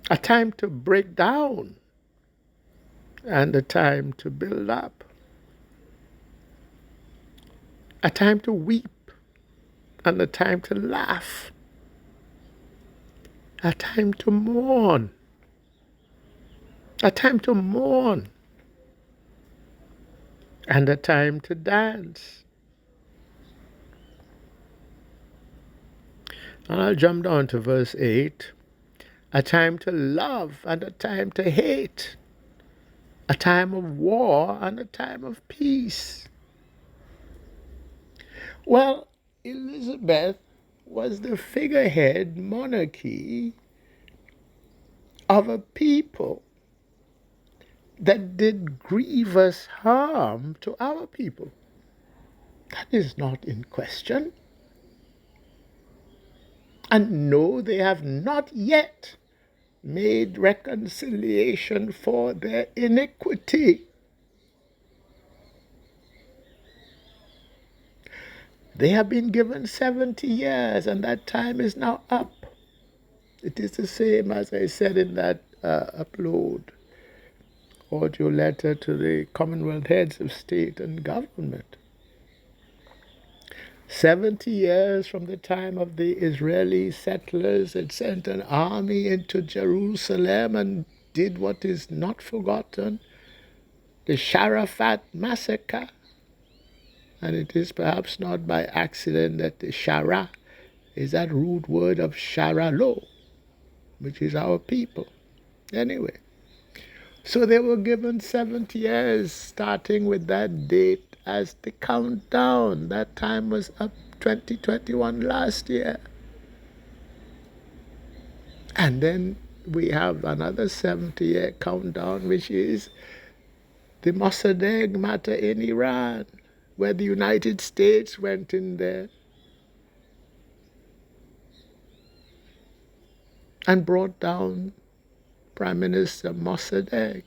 a time to break down and a time to build up, a time to weep and a time to laugh, a time to mourn, a time to mourn, and a time to dance. And I'll jump down to verse 8. A time to love and a time to hate, a time of war and a time of peace. Well, Elizabeth was the figurehead monarchy of a people that did grievous harm to our people. That is not in question. And no, they have not yet made reconciliation for their iniquity. They have been given 70 years, and that time is now up. It is the same as I said in that upload audio letter to the Commonwealth heads of state and government. 70 years from the time of the Israeli settlers had sent an army into Jerusalem and did what is not forgotten, the Sharafat massacre. And it is perhaps not by accident that the Shara is that root word of Sharalo, which is our people. Anyway, so they were given 70 years, starting with that date as the countdown. That time was up 2021 last year. And then we have another 70-year countdown, which is the Mossadegh matter in Iran, where the United States went in there and brought down Prime Minister Mossadegh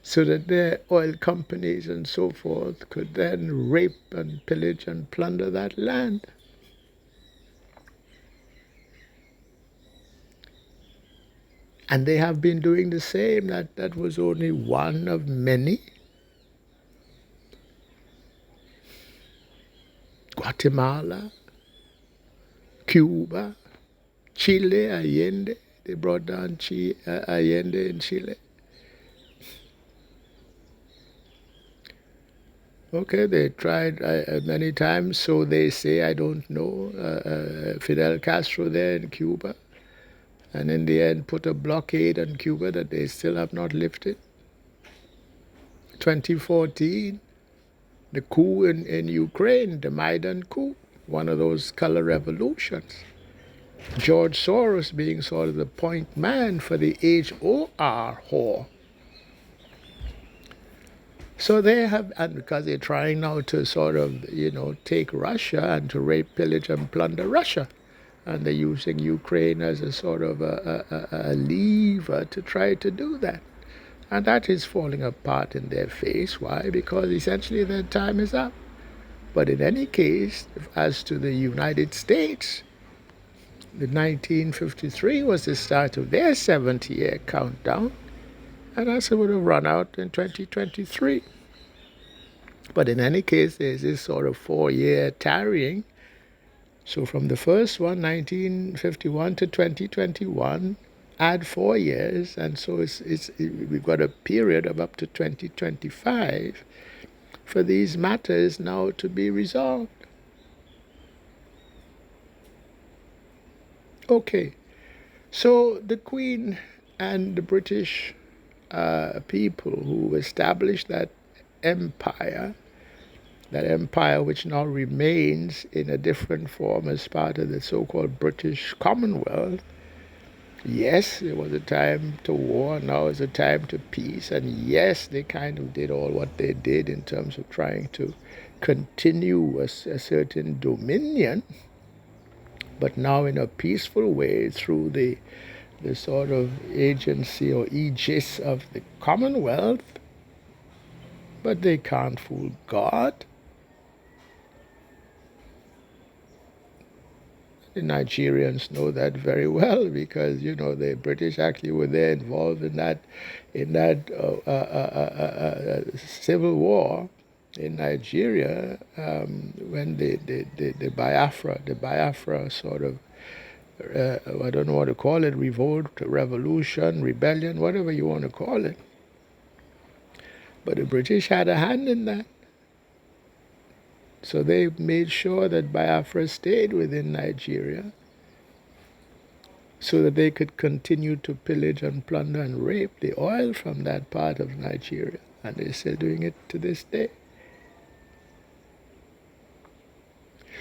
so that their oil companies and so forth could then rape and pillage and plunder that land. And they have been doing the same. That was only one of many. Guatemala, Cuba, Chile, Allende. They brought down Allende in Chile. Okay, they tried many times, so they say, I don't know. Fidel Castro there in Cuba, and in the end put a blockade on Cuba that they still have not lifted. 2014, the coup in Ukraine, the Maidan coup, one of those color revolutions. George Soros being sort of the point man for the HOR whore. So they have, and because they're trying now to sort of, take Russia and to rape, pillage, and plunder Russia. And they're using Ukraine as a sort of a lever to try to do that. And that is falling apart in their face. Why? Because essentially their time is up. But in any case, as to the United States, the 1953 was the start of their 70-year countdown. And that's would have run out in 2023. But in any case, there's this sort of 4-year tarrying. So from the first one, 1951 to 2021, add 4 years, and so we've got a period of up to 2025 for these matters now to be resolved. Okay, so the Queen and the British people who established that empire which now remains in a different form as part of the so-called British Commonwealth. Yes, there was a time to war, now is a time to peace, and yes, they kind of did all what they did in terms of trying to continue a certain dominion, but now in a peaceful way through the sort of agency or aegis of the Commonwealth. But they can't fool God. The Nigerians know that very well because the British actually were there involved in that civil war in Nigeria when the Biafra sort of I don't know what to call it, revolt, revolution, rebellion, whatever you want to call it. But the British had a hand in that. So they made sure that Biafra stayed within Nigeria so that they could continue to pillage and plunder and rape the oil from that part of Nigeria. And they're still doing it to this day.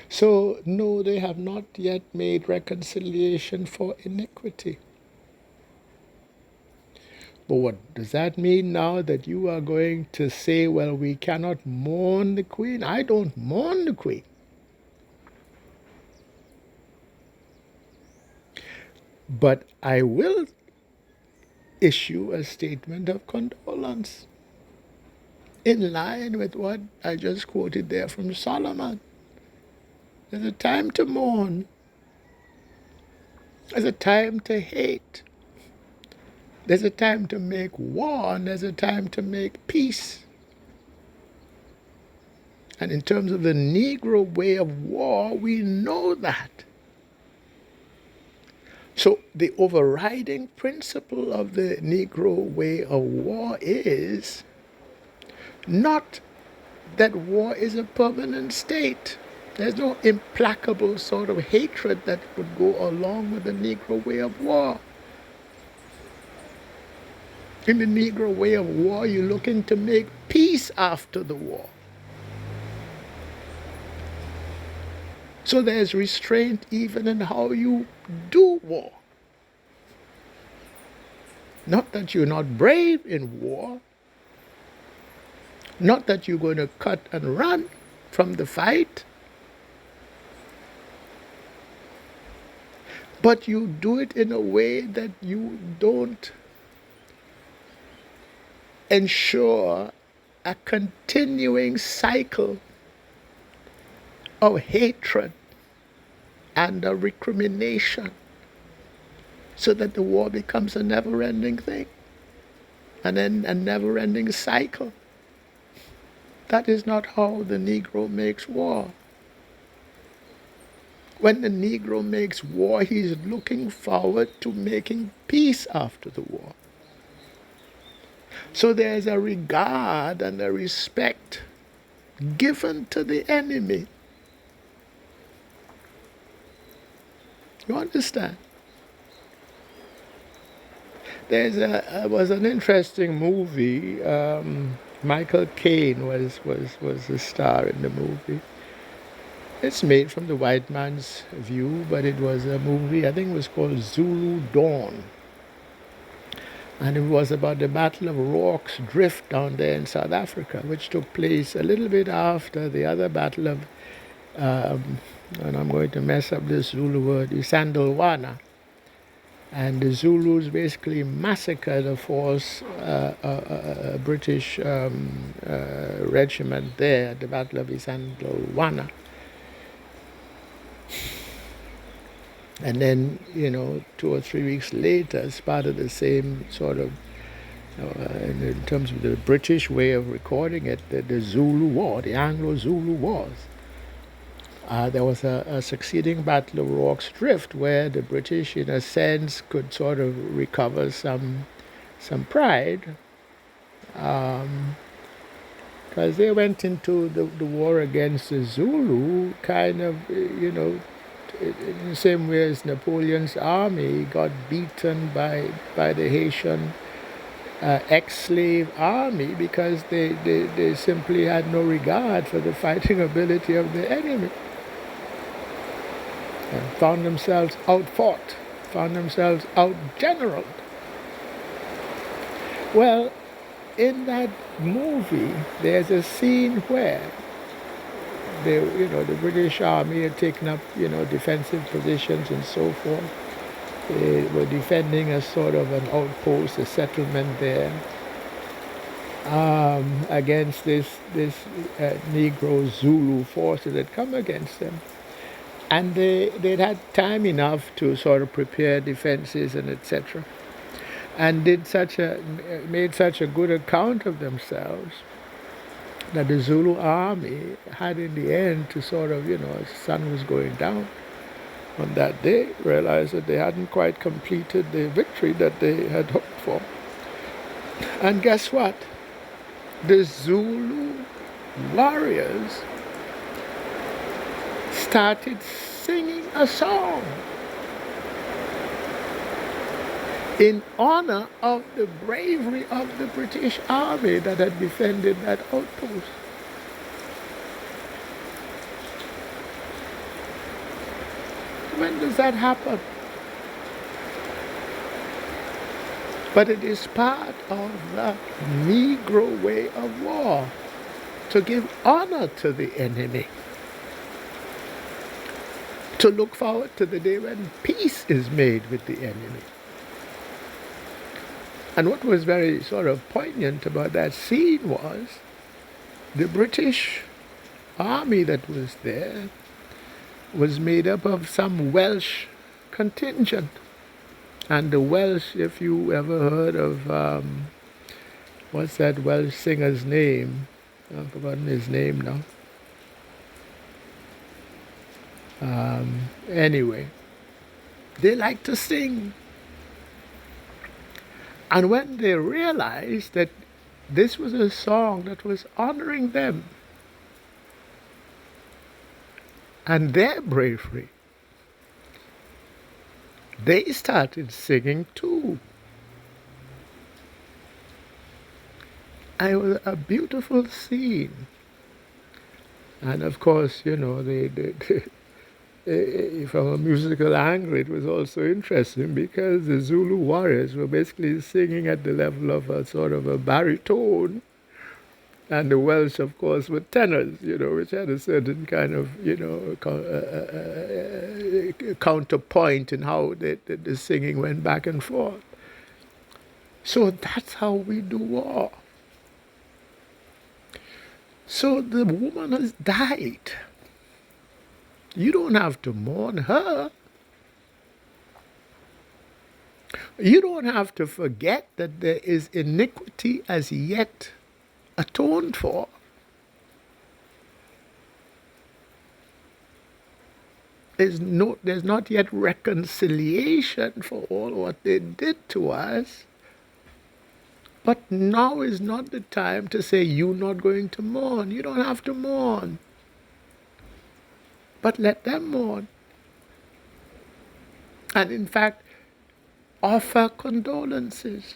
So, no, they have not yet made reconciliation for iniquity. But what does that mean now that you are going to say, well, we cannot mourn the Queen? I don't mourn the Queen. But I will issue a statement of condolence in line with what I just quoted there from Solomon. There's a time to mourn. There's a time to hate. There's a time to make war, and there's a time to make peace. And in terms of the Negro way of war, we know that. So the overriding principle of the Negro way of war is not that war is a permanent state. There's no implacable sort of hatred that would go along with the Negro way of war. In the Negro way of war, you're looking to make peace after the war. So there's restraint even in how you do war. Not that you're not brave in war, not that you're going to cut and run from the fight, but you do it in a way that you don't ensure a continuing cycle of hatred and a recrimination so that the war becomes a never-ending thing and then a never-ending cycle. That is not how the Negro makes war. When the Negro makes war, he's looking forward to making peace after the war. So there's a regard and a respect given to the enemy. You understand? There was an interesting movie. Michael Caine was the star in the movie. It's made from the white man's view, but it was a movie, I think it was called Zulu Dawn. And it was about the Battle of Rorke's Drift down there in South Africa, which took place a little bit after the other battle of, and I'm going to mess up this Zulu word, Isandlwana. And the Zulus basically massacred a British regiment there at the Battle of Isandlwana. And then, 2 or 3 weeks later, as part of the same sort of, in terms of the British way of recording it, the Zulu War, the Anglo-Zulu Wars, there was a succeeding Battle of Rorke's Drift where the British, in a sense, could sort of recover some pride, because they went into the war against the Zulu kind of, in the same way as Napoleon's army got beaten by the Haitian ex-slave army because they simply had no regard for the fighting ability of the enemy. And found themselves outfought, found themselves outgeneraled. Well, in that movie, there's a scene where the British Army had taken up, defensive positions and so forth. They were defending a sort of an outpost, a settlement there, against this Negro Zulu force that had come against them. And they'd had time enough to sort of prepare defenses and etc. And made such a good account of themselves that the Zulu army had in the end to sort of, as the sun was going down on that day, realized that they hadn't quite completed the victory that they had hoped for. And guess what? The Zulu warriors started singing a song in honor of the bravery of the British army that had defended that outpost. When does that happen? But it is part of the Negro way of war to give honor to the enemy, to look forward to the day when peace is made with the enemy. And what was very sort of poignant about that scene was the British army that was there was made up of some Welsh contingent. And the Welsh, if you ever heard of, what's that Welsh singer's name? I've forgotten his name now. Anyway, they like to sing. And when they realized that this was a song that was honoring them and their bravery, they started singing too. And it was a beautiful scene. And of course, from a musical angle, it was also interesting because the Zulu warriors were basically singing at the level of a sort of a baritone, and the Welsh, of course, were tenors, which had a certain kind of, counterpoint in how the singing went back and forth. So that's how we do war. So the woman has died. You don't have to mourn her. You don't have to forget that there is iniquity as yet atoned for. There's not yet reconciliation for all what they did to us. But now is not the time to say you're not going to mourn. You don't have to mourn. But let them mourn. And in fact, offer condolences.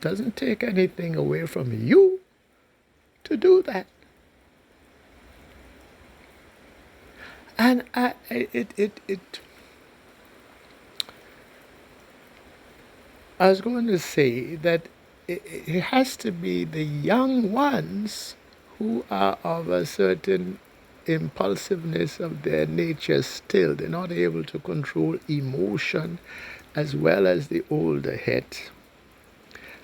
Doesn't take anything away from you to do that. And I was going to say that it has to be the young ones who are of a certain impulsiveness of their nature still. They're not able to control emotion as well as the older heads.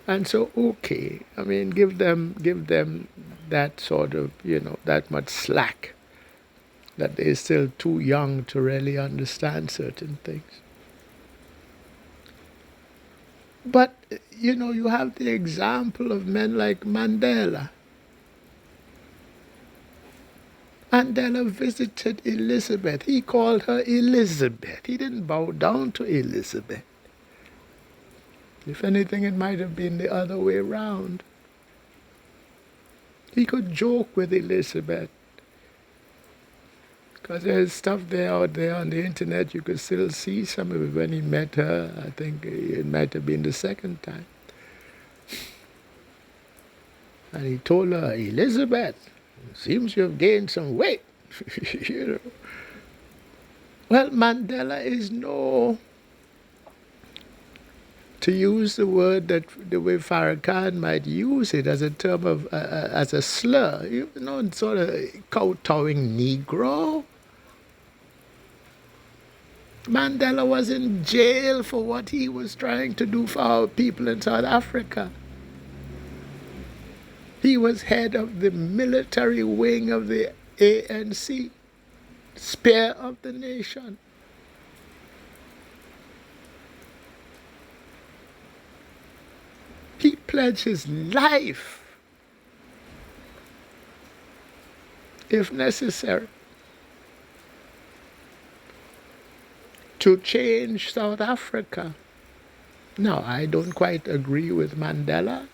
And so, give them that sort of, that much slack, that they're still too young to really understand certain things. But, you have the example of men like Mandela. Mandela visited Elizabeth. He called her Elizabeth. He didn't bow down to Elizabeth. If anything, it might have been the other way around. He could joke with Elizabeth. Because there's stuff out there on the internet, you could still see some of it when he met her. I think it might have been the second time. And he told her, Elizabeth, it seems you've gained some weight. Well, Mandela is to use the word that the way Farrakhan might use it as a term of, as a slur, sort of kowtowing Negro. Mandela was in jail for what he was trying to do for our people in South Africa. He was head of the military wing of the ANC. spear of the nation. He pledged his life, if necessary, to change South Africa. Now, I don't quite agree with Mandela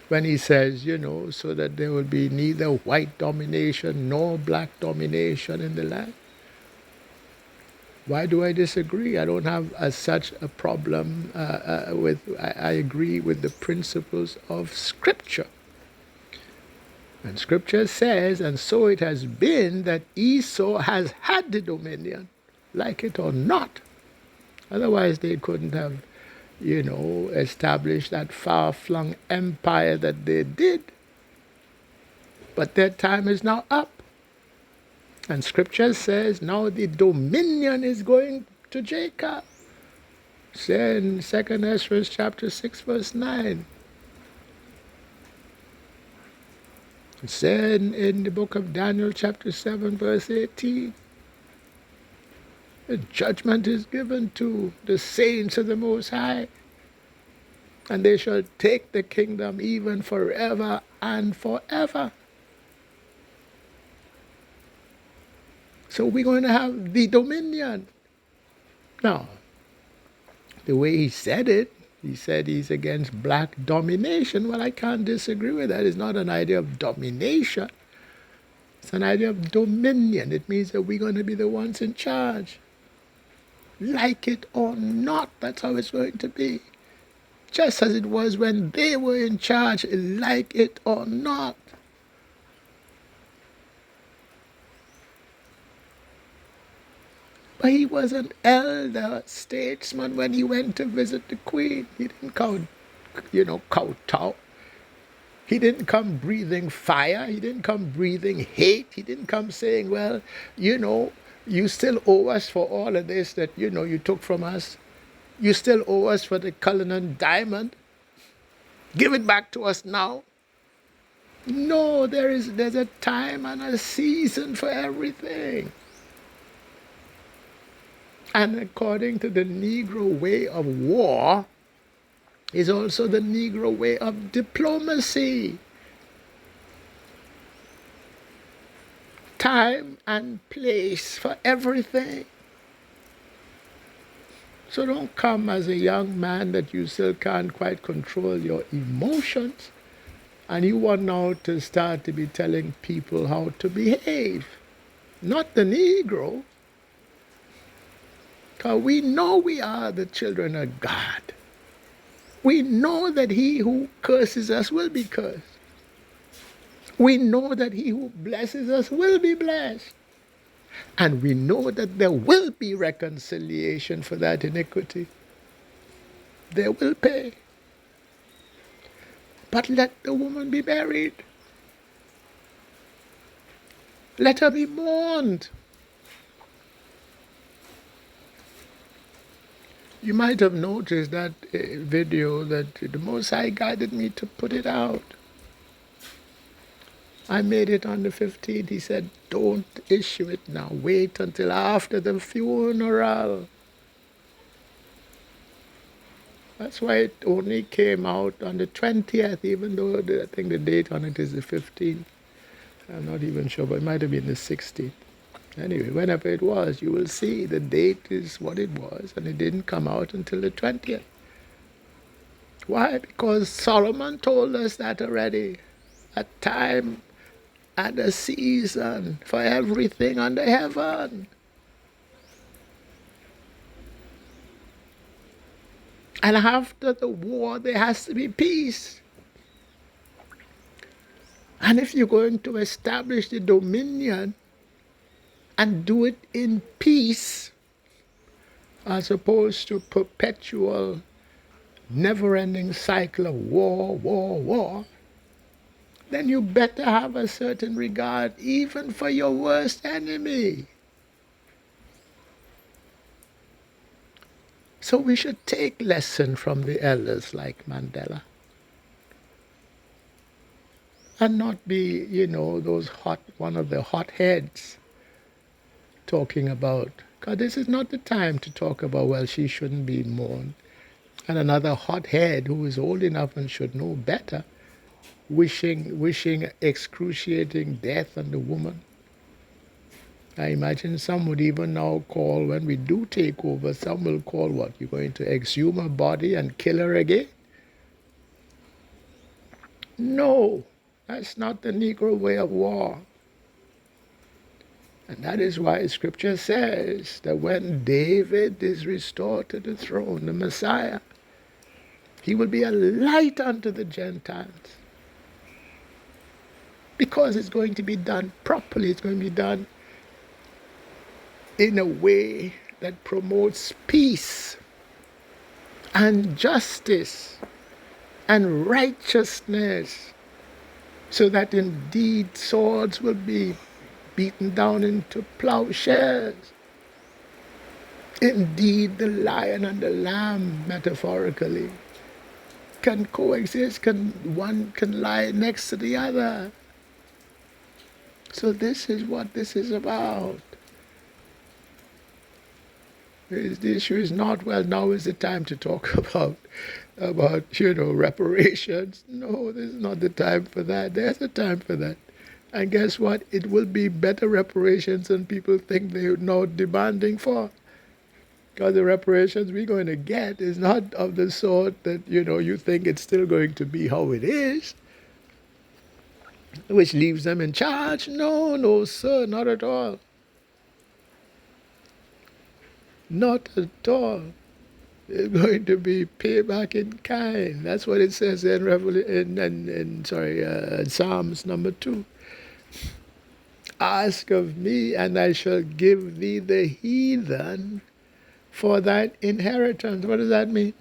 when he says, so that there will be neither white domination nor black domination in the land. Why do I disagree? I don't have as such a problem with, I agree with the principles of Scripture. And Scripture says, and so it has been, that Esau has had the dominion, like it or not. Otherwise they couldn't have, established that far-flung empire that they did. But their time is now up. And Scripture says now the dominion is going to Jacob. Say in 2 Ezra chapter 6 verse 9. It said in the book of Daniel chapter 7 verse 18. The judgment is given to the saints of the Most High. And they shall take the kingdom even forever and forever. So we're going to have the dominion. Now, the way he said it, he said he's against black domination. Well, I can't disagree with that. It's not an idea of domination. It's an idea of dominion. It means that we're going to be the ones in charge. Like it or not, that's how it's going to be. Just as it was when they were in charge, like it or not. But he was an elder statesman when he went to visit the Queen. He didn't kowtow. He didn't come breathing fire. He didn't come breathing hate. He didn't come saying, well, you still owe us for all of this that, you took from us. You still owe us for the Cullinan diamond. Give it back to us now. No, there's a time and a season for everything. And according to the Negro way of war, is also the Negro way of diplomacy. Time and place for everything. So don't come as a young man that you still can't quite control your emotions, and you want now to start to be telling people how to behave. Not the Negro. Because we know we are the children of God. We know that he who curses us will be cursed. We know that he who blesses us will be blessed. And we know that there will be reconciliation for that iniquity. They will pay. But let the woman be buried. Let her be mourned. You might have noticed that video that the Most High guided me to put it out. I made it on the 15th. He said, don't issue it now. Wait until after the funeral. That's why it only came out on the 20th, even though I think the date on it is the 15th. I'm not even sure, but it might have been the 16th. Anyway, whenever it was, you will see the date is what it was, and it didn't come out until the 20th. Why? Because Solomon told us that already. A time and a season for everything under heaven. And after the war, there has to be peace. And if you're going to establish the dominion and do it in peace, as opposed to perpetual, never-ending cycle of war, then you better have a certain regard even for your worst enemy. So we should take lesson from the elders like Mandela. and not be, those one of the hot heads talking about. God, this is not the time to talk about, well, she shouldn't be mourned. And another hothead who is old enough and should know better, wishing excruciating death on the woman. I imagine some would even now call, when we do take over, some will call, what, you're going to exhume her body and kill her again? No, that's not the Negro way of war. And that is why Scripture says that when David is restored to the throne, the Messiah, he will be a light unto the Gentiles. Because it's going to be done properly. It's going to be done in a way that promotes peace and justice and righteousness, so that indeed swords will be beaten down into plowshares. Indeed, the lion and the lamb, metaphorically, can coexist, one can lie next to the other. So this is what this is about. The issue is not, well, now is the time to talk about reparations. No, this is not the time for that. There's a time for that. And guess what? It will be better reparations than people think they're now demanding for. Because the reparations we're going to get is not of the sort that, you think it's still going to be how it is, which leaves them in charge. No, no, sir, not at all. Not at all. It's going to be payback in kind. That's what it says in Psalms number 2. Ask of me, and I shall give thee the heathen for thine inheritance. What does that mean?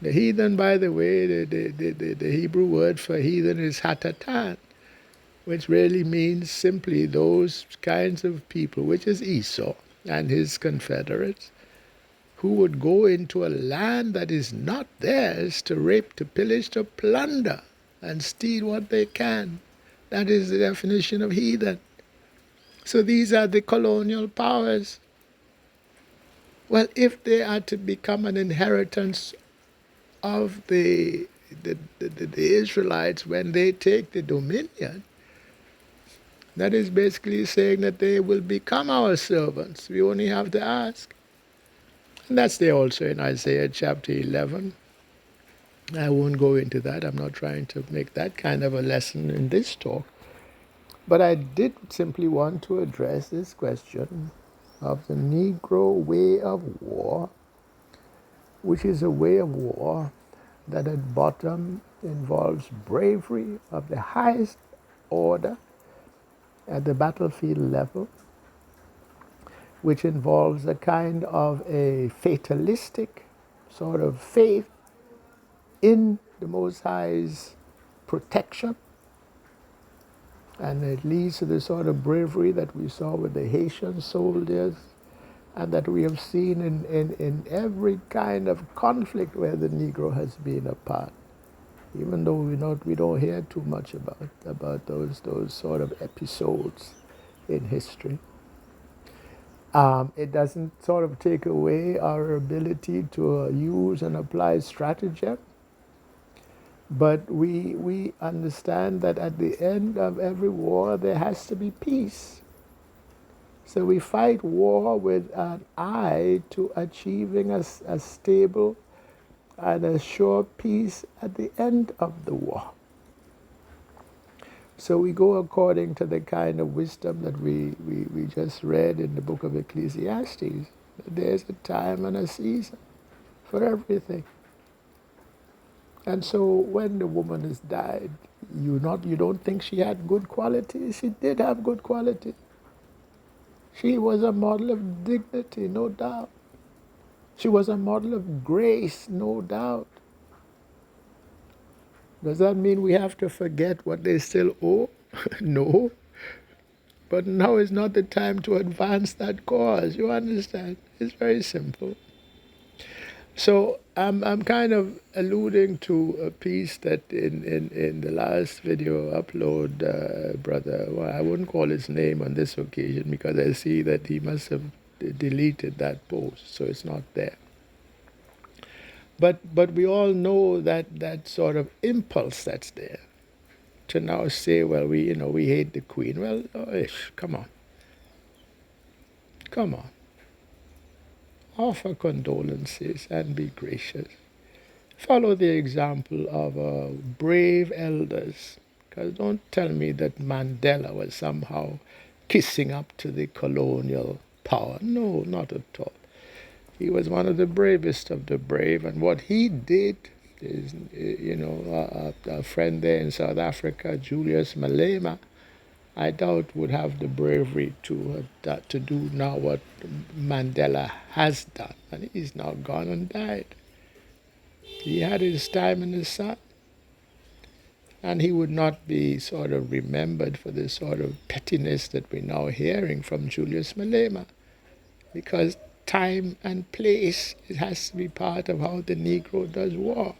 The heathen, by the way, the Hebrew word for heathen is hatatan, which really means simply those kinds of people, which is Esau and his confederates, who would go into a land that is not theirs to rape, to pillage, to plunder, and steal what they can. That is the definition of heathen. So these are the colonial powers. Well, if they are to become an inheritance of the Israelites when they take the dominion, that is basically saying that they will become our servants. We only have to ask. And that's there also in Isaiah chapter 11. I won't go into that. I'm not trying to make that kind of a lesson in this talk. But I did simply want to address this question of the Negro way of war, which is a way of war that at bottom involves bravery of the highest order at the battlefield level, which involves a kind of a fatalistic sort of faith in the Most High's protection. And it leads to the sort of bravery that we saw with the Haitian soldiers and that we have seen in every kind of conflict where the Negro has been a part. Even though we don't hear too much about those sort of episodes in history. It doesn't sort of take away our ability to use and apply stratagem. But we understand that at the end of every war, there has to be peace. So we fight war with an eye to achieving a stable and a sure peace at the end of the war. So we go according to the kind of wisdom that we just read in the book of Ecclesiastes. There's a time and a season for everything. And so when the woman has died, you don't think she had good qualities? She did have good qualities. She was a model of dignity, no doubt. She was a model of grace, no doubt. Does that mean we have to forget what they still owe? No. But now is not the time to advance that cause. You understand? It's very simple. So I'm kind of alluding to a piece that in the last video upload, brother, well, I wouldn't call his name on this occasion because I see that he must have deleted that post, so it's not there. But we all know that sort of impulse that's there to now say, well, we hate the Queen. Well, come on, come on, offer condolences and be gracious. Follow the example of brave elders. Because don't tell me that Mandela was somehow kissing up to the colonial power. No, not at all. He was one of the bravest of the brave, and what he did is, a friend there in South Africa, Julius Malema, I doubt would have the bravery to do now what Mandela has done, and he's now gone and died. He had his time in the sun, and he would not be sort of remembered for this sort of pettiness that we're now hearing from Julius Malema, because time and place, it has to be part of how the Negro does war.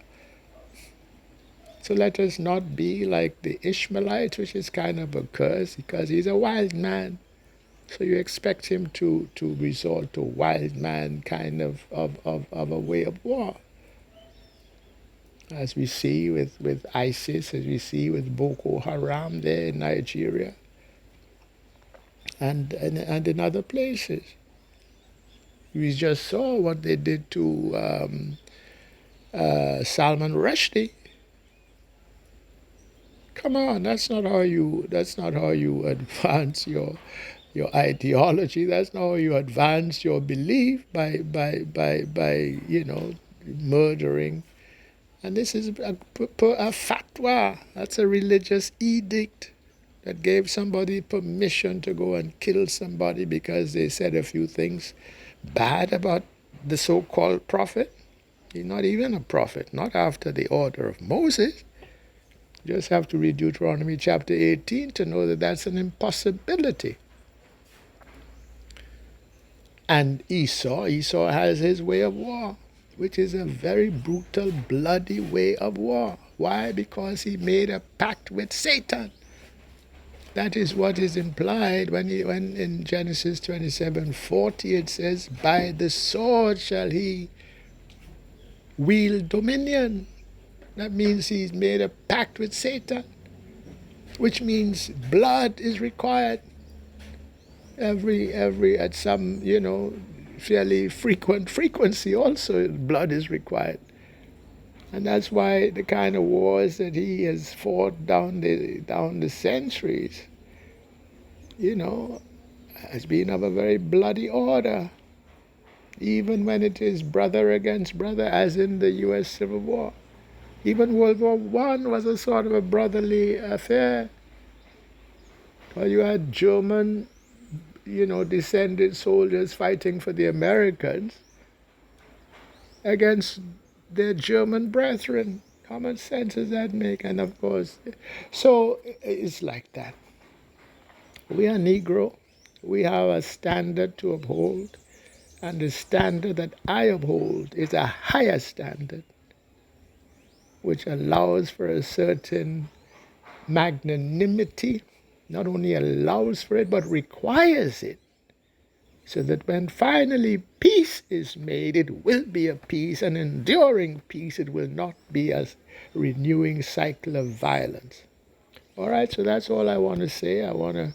So let us not be like the Ishmaelites, which is kind of a curse, because he's a wild man. So you expect him to resort to wild man kind of a way of war. As we see with ISIS, as we see with Boko Haram there in Nigeria, and in other places. We just saw what they did to Salman Rushdie. Come on, that's not how you advance your ideology. That's not how you advance your belief by murdering. And this is a fatwa. That's a religious edict that gave somebody permission to go and kill somebody because they said a few things bad about the so-called prophet. He's not even a prophet, not after the order of Moses. You just have to read Deuteronomy chapter 18 to know that that's an impossibility. And Esau has his way of war, which is a very brutal, bloody way of war. Why? Because he made a pact with Satan. That is what is implied when in Genesis 27:40 it says, by the sword shall he wield dominion. That means he's made a pact with Satan, which means blood is required. Every at some fairly frequent frequency also blood is required. And that's why the kind of wars that he has fought down the centuries, has been of a very bloody order, even when it is brother against brother, as in the U.S. Civil War. Even World War I was a sort of a brotherly affair. Well, you had German, descended soldiers fighting for the Americans against their German brethren. How much sense does that make? And of course, so it's like that. We are Negro. We have a standard to uphold. And the standard that I uphold is a higher standard, which allows for a certain magnanimity, not only allows for it, but requires it. So that when finally peace is made, it will be a peace, an enduring peace. It will not be a renewing cycle of violence. All right, so that's all I want to say. I want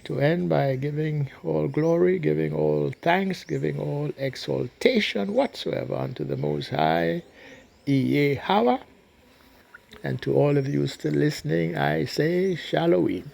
to end by giving all glory, giving all thanks, giving all exaltation whatsoever unto the Most High, Yahweh. And to all of you still listening, I say Shalom.